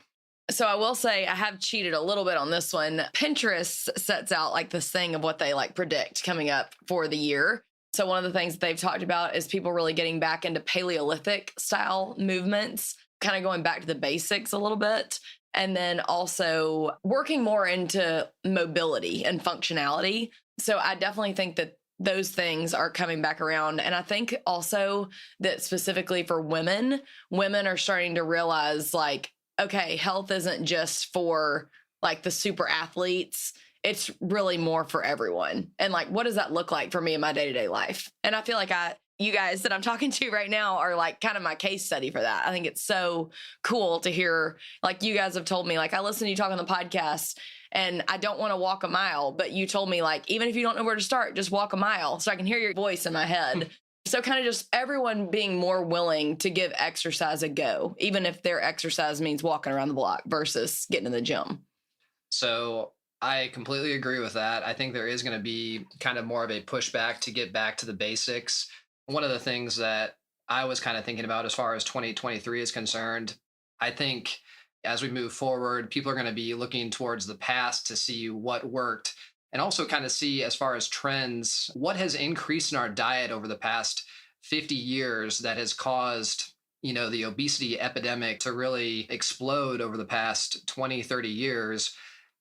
So I will say I have cheated a little bit on this one. Pinterest sets out like this thing of what they like predict coming up for the year. So one of the things that they've talked about is people really getting back into Paleolithic style movements, kind of going back to the basics a little bit. And then also working more into mobility and functionality. So I definitely think that those things are coming back around. And I think also that specifically for women are starting to realize like, okay, health isn't just for like the super athletes. It's really more for everyone. And like, what does that look like for me in my day-to-day life? And I feel like you guys that I'm talking to right now are like kind of my case study for that. I think it's so cool to hear, like you guys have told me, like I listen to you talk on the podcast and I don't want to walk a mile, but you told me like, even if you don't know where to start, just walk a mile so I can hear your voice in my head. So kind of just everyone being more willing to give exercise a go, even if their exercise means walking around the block versus getting in the gym. So I completely agree with that. I think there is going to be kind of more of a pushback to get back to the basics. One of the things that I was kind of thinking about as far as 2023 is concerned, I think as we move forward, people are going to be looking towards the past to see what worked. And also kind of see as far as trends, what has increased in our diet over the past 50 years that has caused, the obesity epidemic to really explode over the past 20, 30 years.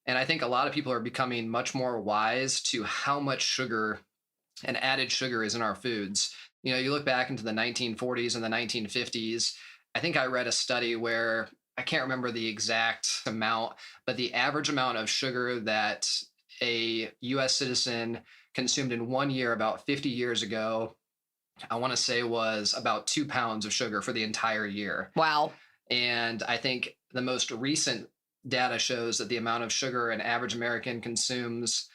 And I think a lot of people are becoming much more wise to how much sugar and added sugar is in our foods. You look back into the 1940s and the 1950s, I think I read a study where I can't remember the exact amount, but the average amount of sugar that a US citizen consumed in 1 year about 50 years ago, I want to say was about 2 pounds of sugar for the entire year. Wow. And I think the most recent data shows that the amount of sugar an average American consumes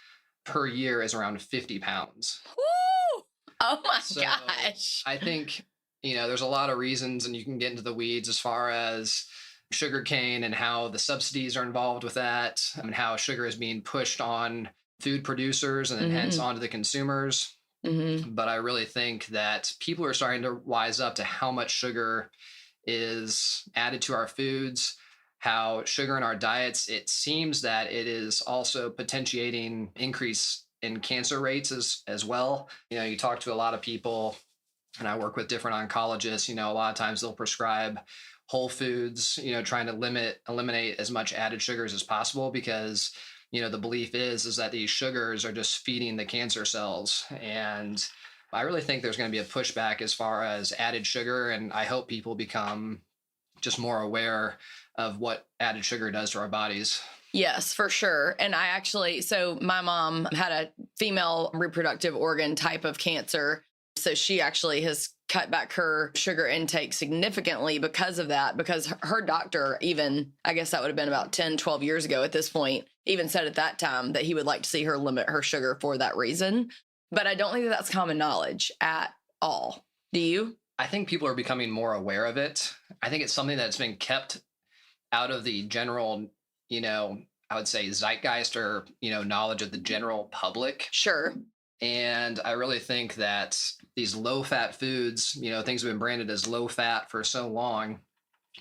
per year is around 50 pounds. Woo! Oh my gosh. I think, there's a lot of reasons, and you can get into the weeds as far as sugarcane and how the subsidies are involved with that and how sugar is being pushed on food producers and then hence onto the consumers. But I really think that people are starting to wise up to how much sugar is added to our foods, how sugar in our diets, it seems that it is also potentiating increase in cancer rates as well. You talk to a lot of people, and I work with different oncologists, a lot of times they'll prescribe whole foods, trying to eliminate as much added sugars as possible because, the belief is that these sugars are just feeding the cancer cells. And I really think there's going to be a pushback as far as added sugar. And I hope people become just more aware of what added sugar does to our bodies. Yes, for sure. And so my mom had a female reproductive organ type of cancer. So she actually has cut back her sugar intake significantly because of that, because her doctor, even, I guess that would have been about 10, 12 years ago at this point, even said at that time that he would like to see her limit her sugar for that reason. But I don't think that that's common knowledge at all. Do you? I think people are becoming more aware of it. I think it's something that's been kept out of the general, I would say zeitgeist or, knowledge of the general public. Sure. And I really think that these low fat foods, things have been branded as low fat for so long,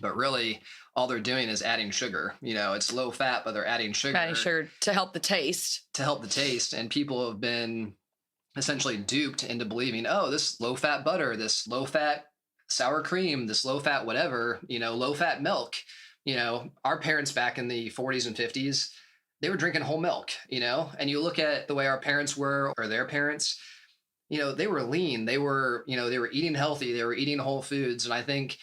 but really all they're doing is adding sugar. It's low fat, but they're adding sugar. Adding sugar to help the taste. And people have been essentially duped into believing, oh, this low fat butter, this low fat sour cream, this low fat whatever, low fat milk. Our parents back in the 40s and 50s, they were drinking whole milk, and you look at the way our parents were or their parents, they were lean. They were, they were eating healthy. They were eating whole foods. And I think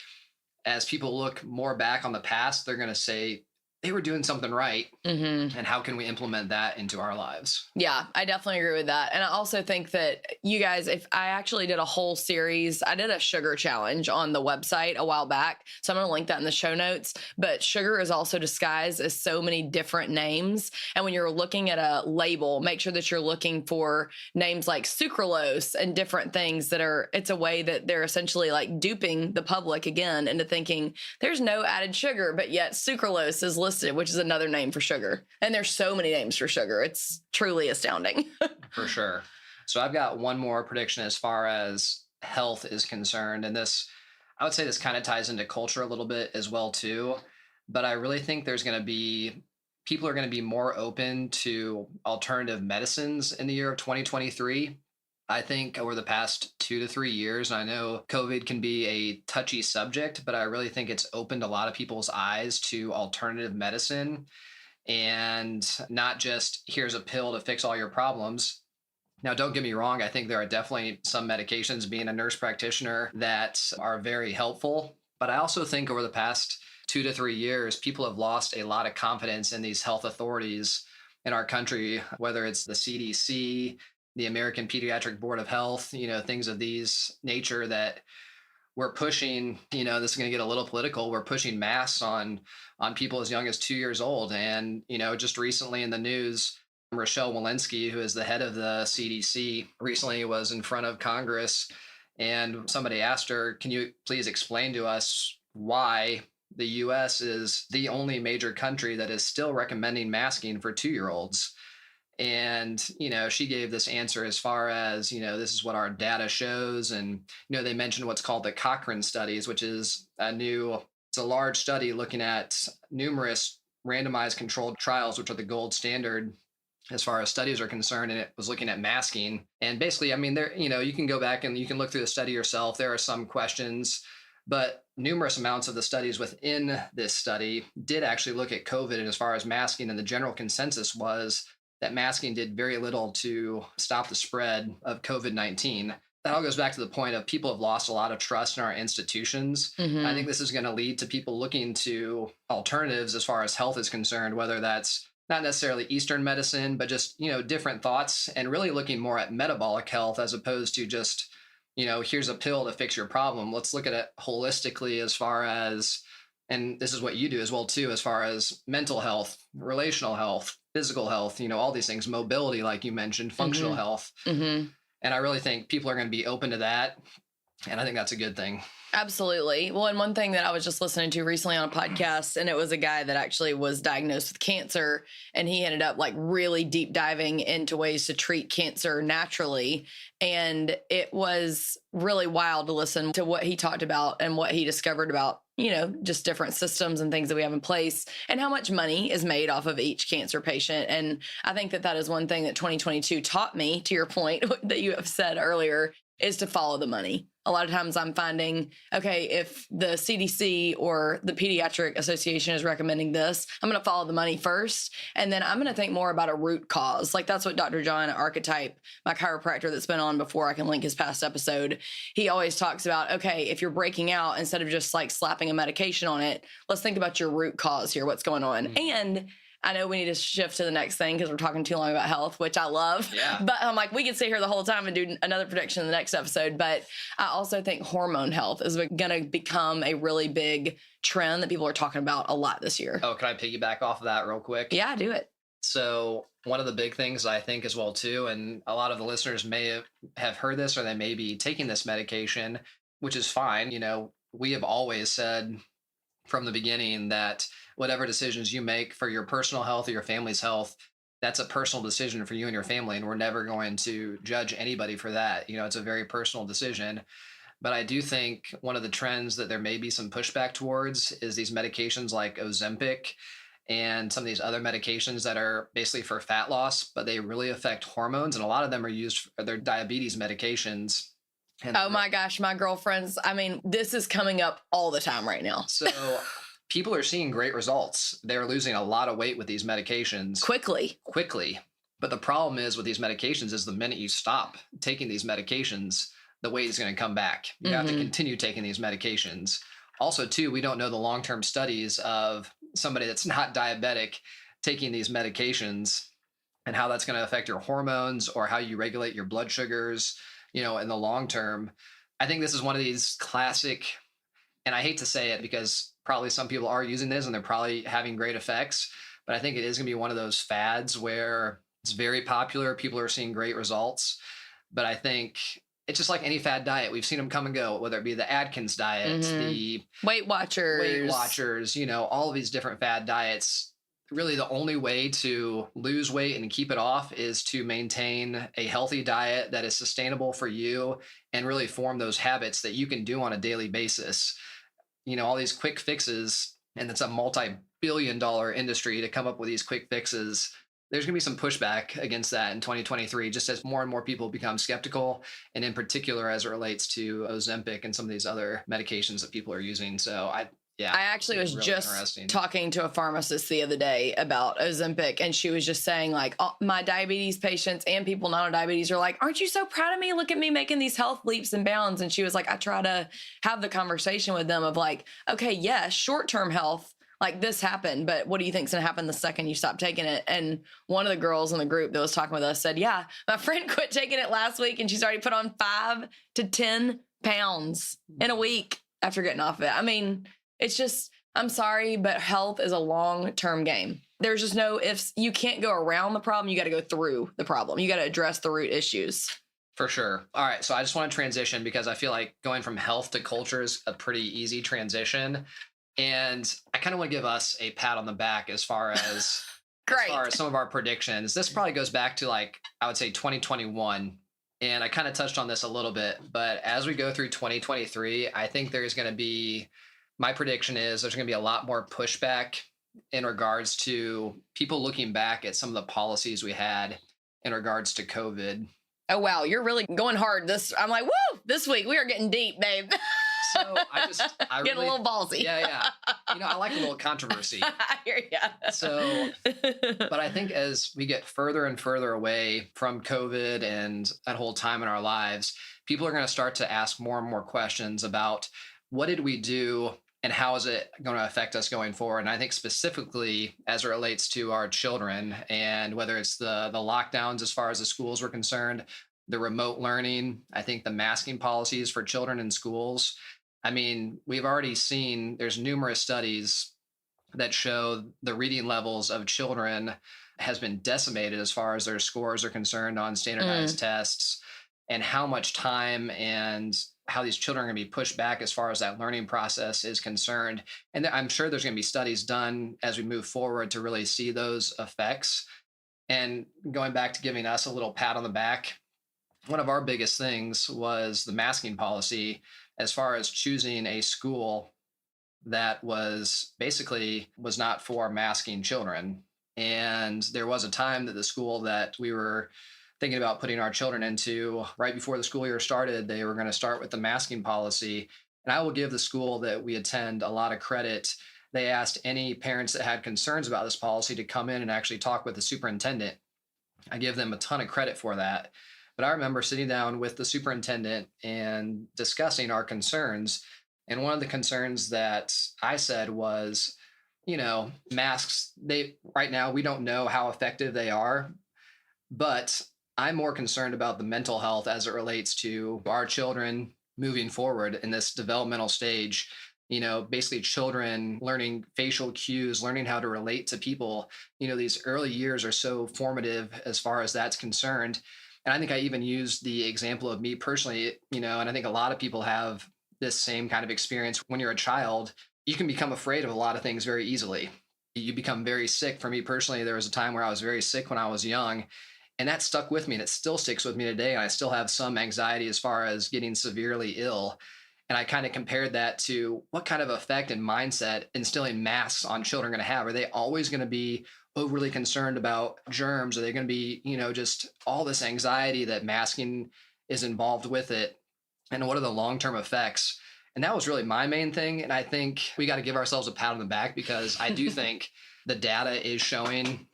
as people look more back on the past, they're going to say, they were doing something right. Mm-hmm. And how can we implement that into our lives? Yeah, I definitely agree with that. And I also think that you guys, if I actually did a whole series, I did a sugar challenge on the website a while back. So I'm going to link that in the show notes. But sugar is also disguised as so many different names. And when you're looking at a label, make sure that you're looking for names like sucralose and different things it's a way that they're essentially like duping the public again into thinking there's no added sugar, but yet sucralose is listed, which is another name for sugar. And there's so many names for sugar. It's truly astounding. For sure. So I've got one more prediction as far as health is concerned. And I would say this kind of ties into culture a little bit as well too. But I really think people are going to be more open to alternative medicines in the year of 2023. I think over the past 2 to 3 years, and I know COVID can be a touchy subject, but I really think it's opened a lot of people's eyes to alternative medicine and not just here's a pill to fix all your problems. Now, don't get me wrong. I think there are definitely some medications, being a nurse practitioner, that are very helpful. But I also think over the past 2 to 3 years, people have lost a lot of confidence in these health authorities in our country, whether it's the CDC, the American Pediatric Board of Health, things of these nature that we're pushing, this is going to get a little political. We're pushing masks on people as young as 2 years old. And, just recently in the news, Rochelle Walensky, who is the head of the CDC, recently was in front of Congress, and somebody asked her, can you please explain to us why the US is the only major country that is still recommending masking for 2-year-olds? And, she gave this answer as far as, this is what our data shows. And, they mentioned what's called the Cochrane studies, which is it's a large study looking at numerous randomized controlled trials, which are the gold standard as far as studies are concerned. And it was looking at masking. And basically, there, you can go back and you can look through the study yourself. There are some questions, but numerous amounts of the studies within this study did actually look at COVID. And as far as masking, and the general consensus was that masking did very little to stop the spread of COVID-19. That all goes back to the point of people have lost a lot of trust in our institutions. Mm-hmm. I think this is going to lead to people looking to alternatives as far as health is concerned, whether that's not necessarily Eastern medicine, but just, different thoughts, and really looking more at metabolic health as opposed to just, here's a pill to fix your problem. Let's look at it holistically as far as, and this is what you do as well too, as far as mental health, relational health, physical health, all these things, mobility, like you mentioned, functional mm-hmm. health. Mm-hmm. And I really think people are going to be open to that. And I think that's a good thing. Absolutely. Well, and one thing that I was just listening to recently on a podcast, and it was a guy that actually was diagnosed with cancer, and he ended up like really deep diving into ways to treat cancer naturally. And it was really wild to listen to what he talked about and what he discovered about, just different systems and things that we have in place and how much money is made off of each cancer patient. And I think that is one thing that 2022 taught me, to your point that you have said earlier, is to follow the money. A lot of times I'm finding, okay, if the CDC or the Pediatric Association is recommending this, I'm going to follow the money first. And then I'm going to think more about a root cause. Like that's what Dr. John Archetype, my chiropractor that's been on before, I can link his past episode. He always talks about, okay, if you're breaking out, instead of just like slapping a medication on it, let's think about your root cause here. What's going on? Mm-hmm. And I know we need to shift to the next thing because we're talking too long about health, which I love. Yeah. But I'm like, we could sit here the whole time and do another prediction in the next episode. But I also think hormone health is going to become a really big trend that people are talking about a lot this year. Oh, can I piggyback off of that real quick? Yeah, do it. So one of the big things I think as well too, and a lot of the listeners may have heard this or they may be taking this medication, which is fine. You know, we have always said from the beginning that whatever decisions you make for your personal health or your family's health, that's a personal decision for you and your family. And we're never going to judge anybody for that. You know, it's a very personal decision. But I do think one of the trends that there may be some pushback towards is these medications like Ozempic and some of these other medications that are basically for fat loss, but they really affect hormones. And a lot of them are used for their diabetes medications. And oh my gosh, my girlfriends. I mean, this is coming up all the time right now. So people are seeing great results. They're losing a lot of weight with these medications Quickly. But the problem is with these medications is the minute you stop taking these medications, the weight is going to come back. You have to continue taking these medications. Also, too, we don't know the long-term studies of somebody that's not diabetic taking these medications and how that's going to affect your hormones or how you regulate your blood sugars, you know, in the long term. I think this is one of these classic, and I hate to say it because probably some people are using this and they're probably having great effects, but I think it is going to be one of those fads where it's very popular. People are seeing great results. But I think it's just like any fad diet. We've seen them come and go, whether it be the Atkins diet, the Weight Watchers, you know, all of these different fad diets. Really, the only way to lose weight and keep it off is to maintain a healthy diet that is sustainable for you and really form those habits that you can do on a daily basis. You know, all these quick fixes, and it's a multi-billion-dollar industry to come up with these quick fixes. There's going to be some pushback against that in 2023, just as more and more people become skeptical, and in particular as it relates to Ozempic and some of these other medications that people are using. So I actually was really just talking to a pharmacist the other day about Ozempic, and she was just saying, like, my diabetes patients and people not on diabetes are like, aren't you so proud of me? Look at me making these health leaps and bounds. And she was like, I try to have the conversation with them of like, okay, yes, short-term health, like this happened, but what do you think's going to happen the second you stop taking it? And one of the girls in the group that was talking with us said, yeah, my friend quit taking it last week and she's already put on 5 to 10 pounds in a week after getting off it. I mean, it's just, I'm sorry, but health is a long-term game. There's just no ifs. You can't go around the problem. You got to go through the problem. You got to address the root issues. For sure. All right. So I just want to transition because I feel like going from health to culture is a pretty easy transition. And I kind of want to give us a pat on the back as far as, Great. as far as some of our predictions. This probably goes back to like, I would say 2021. And I kind of touched on this a little bit, but as we go through 2023, I think there's going to be, my prediction is there's going to be a lot more pushback in regards to people looking back at some of the policies we had in regards to COVID. Oh, wow. You're really going hard. I'm like, woo, this week we are getting deep, babe. So I getting really, a little ballsy. Yeah. You know, I like a little controversy. I hear ya. So, but I think as we get further and further away from COVID and that whole time in our lives, people are going to start to ask more and more questions about what did we do and how is it going to affect us going forward? And I think specifically as it relates to our children and whether it's the lockdowns as far as the schools were concerned, the remote learning, I think the masking policies for children in schools. I mean, we've already seen there's numerous studies that show the reading levels of children has been decimated as far as their scores are concerned on standardized tests and how much time and how these children are going to be pushed back as far as that learning process is concerned. And I'm sure there's going to be studies done as we move forward to really see those effects. And going back to giving us a little pat on the back, one of our biggest things was the masking policy as far as choosing a school that was not for masking children. And there was a time that the school that we were thinking about putting our children into right before the school year started, they were going to start with the masking policy. And I will give the school that we attend a lot of credit. They asked any parents that had concerns about this policy to come in and actually talk with the superintendent. I give them a ton of credit for that. But I remember sitting down with the superintendent and discussing our concerns. And one of the concerns that I said was, masks, right now, we don't know how effective they are, but I'm more concerned about the mental health as it relates to our children moving forward in this developmental stage. Basically children learning facial cues, learning how to relate to people. These early years are so formative as far as that's concerned. And I think I even used the example of me personally, and I think a lot of people have this same kind of experience. When you're a child, you can become afraid of a lot of things very easily. You become very sick. For me personally, there was a time where I was very sick when I was young, and that stuck with me, and it still sticks with me today. And I still have some anxiety as far as getting severely ill. And I kind of compared that to what kind of effect and mindset instilling masks on children are going to have. Are they always going to be overly concerned about germs? Are they going to be, just all this anxiety that masking is involved with it? And what are the long-term effects? And that was really my main thing. And I think we got to give ourselves a pat on the back, because I do think the data is showing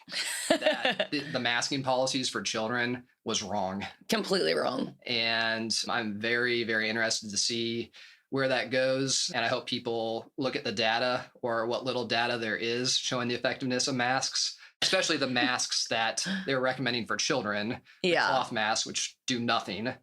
that the masking policies for children was wrong. Completely wrong. And I'm very, very interested to see where that goes. And I hope people look at the data, or what little data there is, showing the effectiveness of masks, especially the masks that they're recommending for children. Yeah. The cloth masks, which do nothing.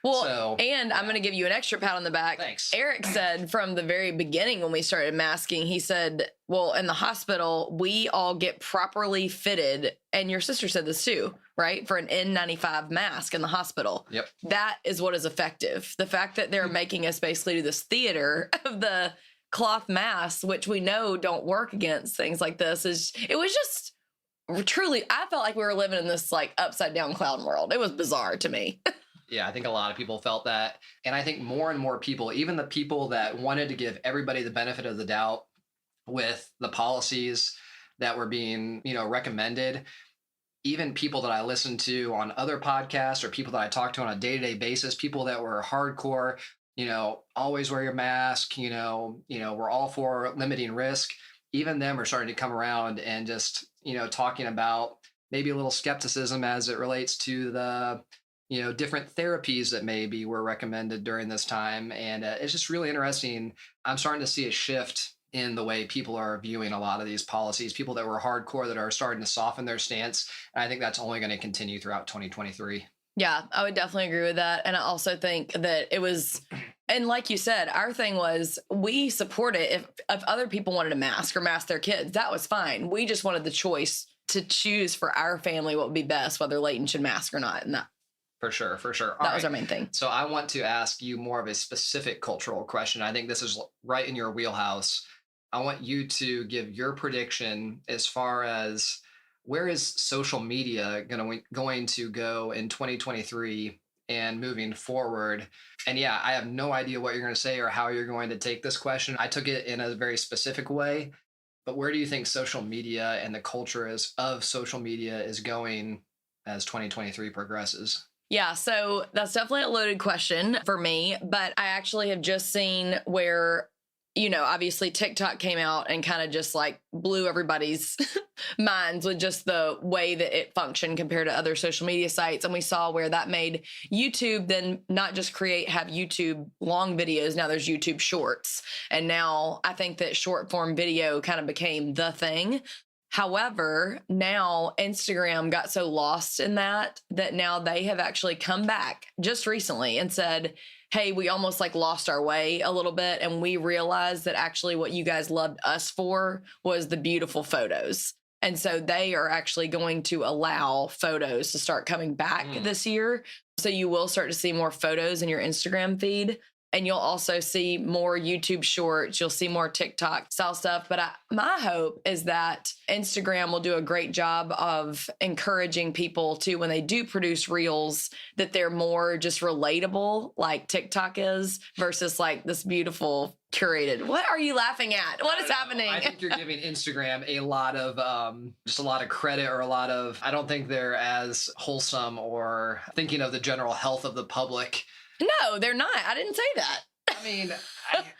Well, and I'm going to give you an extra pat on the back. Thanks. Eric said from the very beginning when we started masking, he said, well, in the hospital, we all get properly fitted. And your sister said this too, right? For an N95 mask in the hospital. Yep. That is what is effective. The fact that they're making us basically do this theater of the cloth masks, which we know don't work against things like this, it was just truly, I felt like we were living in this like upside down clown world. It was bizarre to me. Yeah, I think a lot of people felt that. And I think more and more people, even the people that wanted to give everybody the benefit of the doubt with the policies that were being, recommended, even people that I listened to on other podcasts, or people that I talked to on a day-to-day basis, people that were hardcore, always wear your mask, we're all for limiting risk. Even them are starting to come around and just, talking about maybe a little skepticism as it relates to the different therapies that maybe were recommended during this time. And it's just really interesting. I'm starting to see a shift in the way people are viewing a lot of these policies, people that were hardcore that are starting to soften their stance. And I think that's only going to continue throughout 2023. Yeah, I would definitely agree with that. And I also think that it was, and like you said, our thing was we support it. If other people wanted to mask or mask their kids, that was fine. We just wanted the choice to choose for our family what would be best, whether Leighton should mask or not. And that, For sure. That was our main thing. So I want to ask you more of a specific cultural question. I think this is right in your wheelhouse. I want you to give your prediction as far as where is social media going to go in 2023 and moving forward. And yeah, I have no idea what you're going to say or how you're going to take this question. I took it in a very specific way, but where do you think social media and the culture of social media is going as 2023 progresses? Yeah, so that's definitely a loaded question for me, but I actually have just seen where, obviously TikTok came out and kind of just like blew everybody's minds with just the way that it functioned compared to other social media sites. And we saw where that made YouTube then not just have YouTube long videos. Now there's YouTube shorts. And now I think that short form video kind of became the thing. However, now Instagram got so lost in that now they have actually come back just recently and said, hey, we almost like lost our way a little bit. And we realized that actually what you guys loved us for was the beautiful photos. And so they are actually going to allow photos to start coming back this year. So you will start to see more photos in your Instagram feed. And you'll also see more YouTube shorts. You'll see more TikTok style stuff. But my hope is that Instagram will do a great job of encouraging people to, when they do produce reels, that they're more just relatable like TikTok is versus like this beautiful curated. What are you laughing at? What is happening? I think you're giving Instagram a lot of just a lot of credit, or I don't think they're as wholesome or thinking of the general health of the public. No, they're not. I didn't say that. I mean,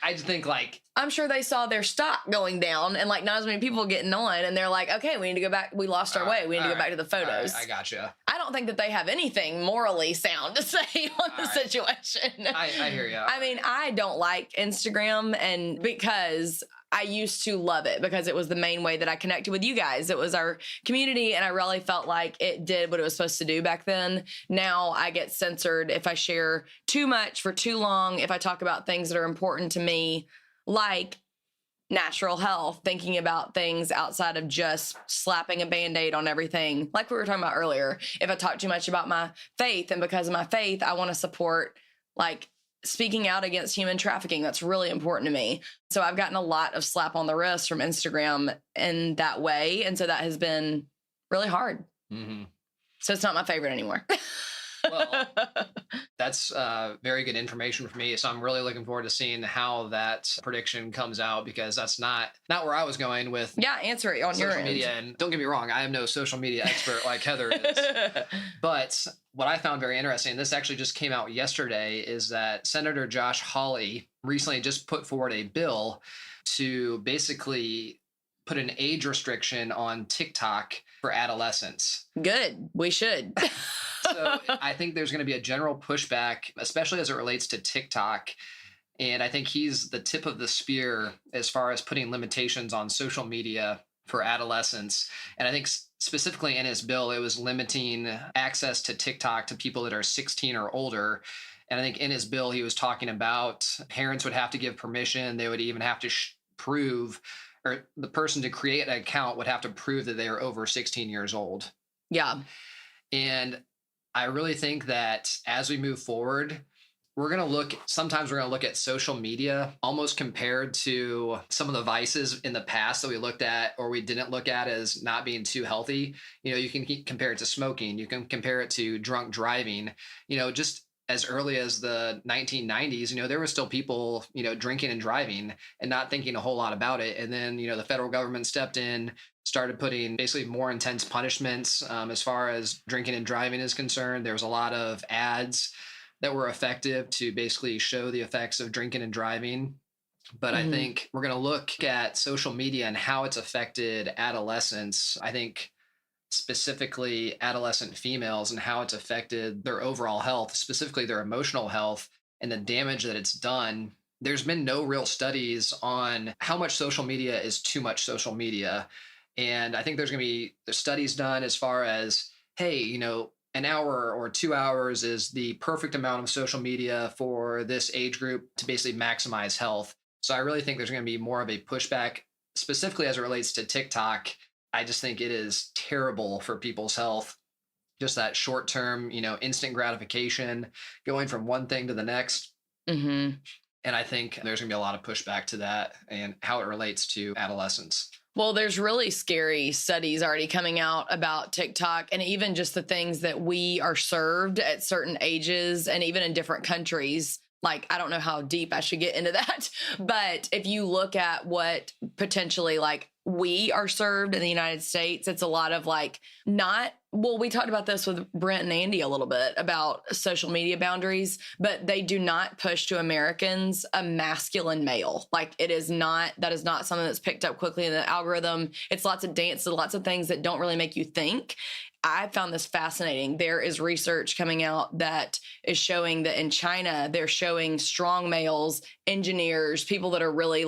I just think like, I'm sure they saw their stock going down and like not as many people getting on, and they're like, okay, we need to go back. We lost our way. We need to go back to the photos. I gotcha. I don't think that they have anything morally sound to say on the situation. I hear you. I mean, I don't like Instagram, and because I used to love it because it was the main way that I connected with you guys. It was our community, and I really felt like it did what it was supposed to do back then. Now I get censored if I share too much for too long, if I talk about things that are important to me, like natural health, thinking about things outside of just slapping a Band-Aid on everything, like we were talking about earlier. If I talk too much about my faith, and because of my faith, I want to support, like, speaking out against human trafficking. That's really important to me. So I've gotten a lot of slap on the wrist from Instagram in that way. And so that has been really hard. Mm-hmm. So it's not my favorite anymore. Well, that's very good information for me. So I'm really looking forward to seeing how that prediction comes out, because that's not where I was going with. Yeah, answer it on your social end. media. And don't get me wrong, I am no social media expert like Heather is. But what I found very interesting, this actually just came out yesterday, is that Senator Josh Hawley recently just put forward a bill to basically put an age restriction on TikTok for adolescents. Good. We should. So I think there's going to be a general pushback, especially as it relates to TikTok. And I think he's the tip of the spear as far as putting limitations on social media for adolescents. And I think specifically in his bill, it was limiting access to TikTok to people that are 16 or older. And I think in his bill, he was talking about parents would have to give permission. They would even have to prove, or the person to create an account would have to prove that they are over 16 years old. Yeah. And I really think that as we move forward, sometimes we're going to look at social media almost compared to some of the vices in the past that we looked at or we didn't look at as not being too healthy. You can compare it to smoking. You can compare it to drunk driving. Just as early as the 1990s, there were still people, drinking and driving and not thinking a whole lot about it. And then, the federal government stepped in, started putting basically more intense punishments as far as drinking and driving is concerned. There was a lot of ads that were effective to basically show the effects of drinking and driving. But I think we're going to look at social media and how it's affected adolescents. I think specifically adolescent females and how it's affected their overall health, specifically their emotional health and the damage that it's done. There's been no real studies on how much social media is too much social media. And I think there's going to be studies done as far as, hey, an hour or 2 hours is the perfect amount of social media for this age group to basically maximize health. So I really think there's going to be more of a pushback, specifically as it relates to TikTok. I just think it is terrible for people's health. Just that short-term, instant gratification, going from one thing to the next. Mm-hmm. And I think there's going to be a lot of pushback to that and how it relates to adolescents. Well, there's really scary studies already coming out about TikTok, and even just the things that we are served at certain ages and even in different countries. Like, I don't know how deep I should get into that, but if you look at what potentially we are served in the United States, it's a lot of we talked about this with Brent and Andy a little bit about social media boundaries, but they do not push to Americans a masculine male. That is not something that's picked up quickly in the algorithm. It's lots of dances, lots of things that don't really make you think. I found this fascinating. There is research coming out that is showing that in China, they're showing strong males, engineers, people that are really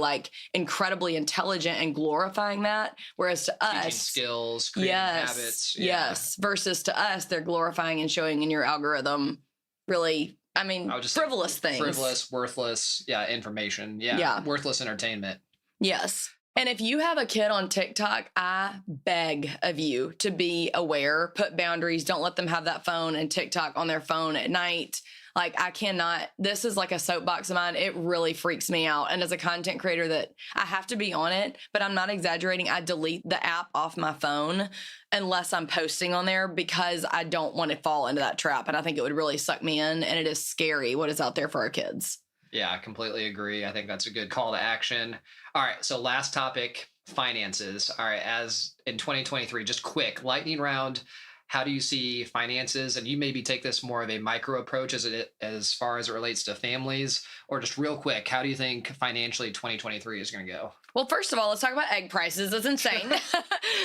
incredibly intelligent and glorifying that. Whereas to us, teaching skills, creating habits. Yes. Versus to us, they're glorifying and showing in your algorithm really, frivolous things. Frivolous, worthless, information. Worthless entertainment. Yes. And if you have a kid on TikTok, I beg of you to be aware, put boundaries, don't let them have that phone and TikTok on their phone at night. I cannot, this is like a soapbox of mine. It really freaks me out. And as a content creator that I have to be on it, but I'm not exaggerating. I delete the app off my phone unless I'm posting on there because I don't want to fall into that trap. And I think it would really suck me in. And it is scary what is out there for our kids. Yeah, I completely agree. I think that's a good call to action. All right. So last topic, finances. All right. As in 2023, just quick lightning round. How do you see finances? And you maybe take this more of a micro approach as far as it relates to families, or just real quick, how do you think financially 2023 is going to go? Well, first of all, let's talk about egg prices. It's insane.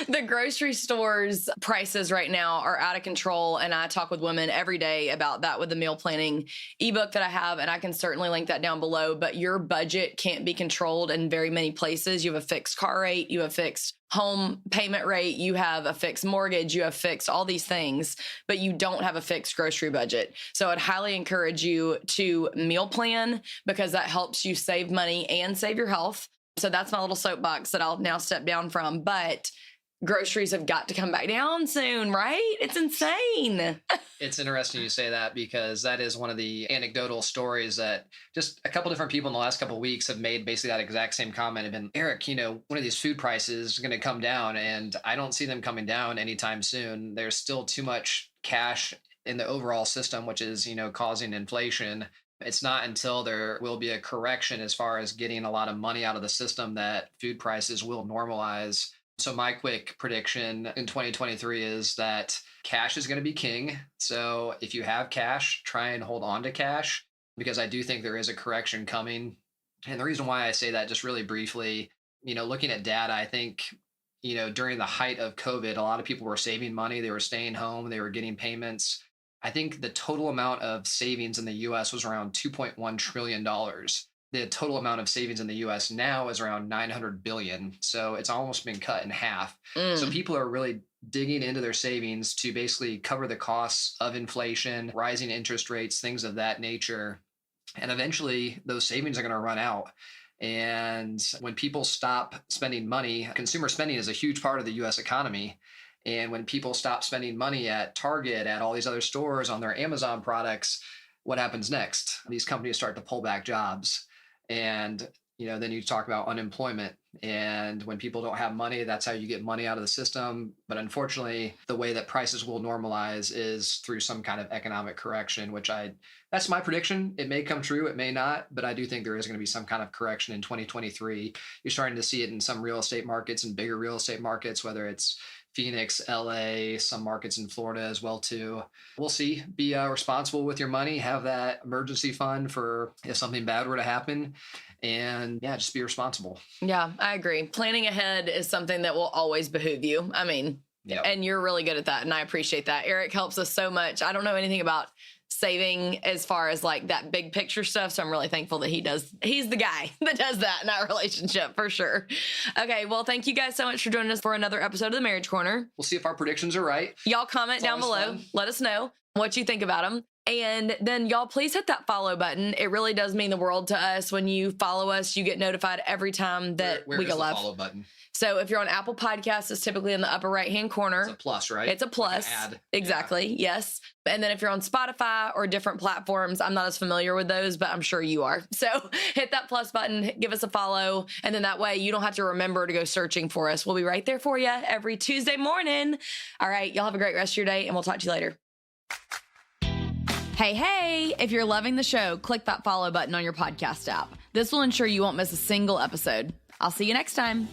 The grocery stores prices right now are out of control. And I talk with women every day about that with the meal planning ebook that I have. And I can certainly link that down below. But your budget can't be controlled in very many places. You have a fixed car rate, you have fixed home payment rate, you have a fixed mortgage, you have fixed all these things, but you don't have a fixed grocery budget. So I'd highly encourage you to meal plan because that helps you save money and save your health. So that's my little soapbox that I'll now step down from. But groceries have got to come back down soon, right? It's insane. It's interesting you say that because that is one of the anecdotal stories that just a couple different people in the last couple of weeks have made basically that exact same comment. Have been, Eric, one of these food prices is going to come down, and I don't see them coming down anytime soon. There's still too much cash in the overall system, which is, causing inflation. It's not until there will be a correction as far as getting a lot of money out of the system that food prices will normalize. So my quick prediction in 2023 is that cash is going to be king. So if you have cash, try and hold on to cash because I do think there is a correction coming. And the reason why I say that just really briefly, looking at data, I think, during the height of COVID, a lot of people were saving money. They were staying home. They were getting payments. I think the total amount of savings in the US was around $2.1 trillion. The total amount of savings in the US now is around 900 billion. So it's almost been cut in half. So people are really digging into their savings to basically cover the costs of inflation, rising interest rates, things of that nature. And eventually those savings are going to run out. And when people stop spending money, consumer spending is a huge part of the US economy. And when people stop spending money at Target, at all these other stores, on their Amazon products, what happens next? These companies start to pull back jobs. And, then you talk about unemployment. And when people don't have money, that's how you get money out of the system. But unfortunately, the way that prices will normalize is through some kind of economic correction, that's my prediction. It may come true, it may not, but I do think there is going to be some kind of correction in 2023. You're starting to see it in some real estate markets and bigger real estate markets, whether it's Phoenix, LA, some markets in Florida as well too. We'll see. Be responsible with your money. Have that emergency fund for if something bad were to happen. And just be responsible. Yeah, I agree. Planning ahead is something that will always behoove you. I mean, and you're really good at that. And I appreciate that. Eric helps us so much. I don't know anything about saving as far as like that big picture stuff. So I'm really thankful that he's the guy that does that in our relationship for sure. Okay. Well, thank you guys so much for joining us for another episode of the Marriage Corner. We'll see if our predictions are right. Y'all comment down below. Fun. Let us know what you think about them. And then y'all please hit that follow button. It really does mean the world to us. When you follow us, you get notified every time that where we go live. Follow button? So if you're on Apple Podcasts, it's typically in the upper right-hand corner. It's a plus, right? It's a plus. Like an ad. Exactly. Yeah. Yes. And then if you're on Spotify or different platforms, I'm not as familiar with those, but I'm sure you are. So hit that plus button, give us a follow. And then that way you don't have to remember to go searching for us. We'll be right there for you every Tuesday morning. All right. Y'all have a great rest of your day and we'll talk to you later. Hey, if you're loving the show, click that follow button on your podcast app. This will ensure you won't miss a single episode. I'll see you next time.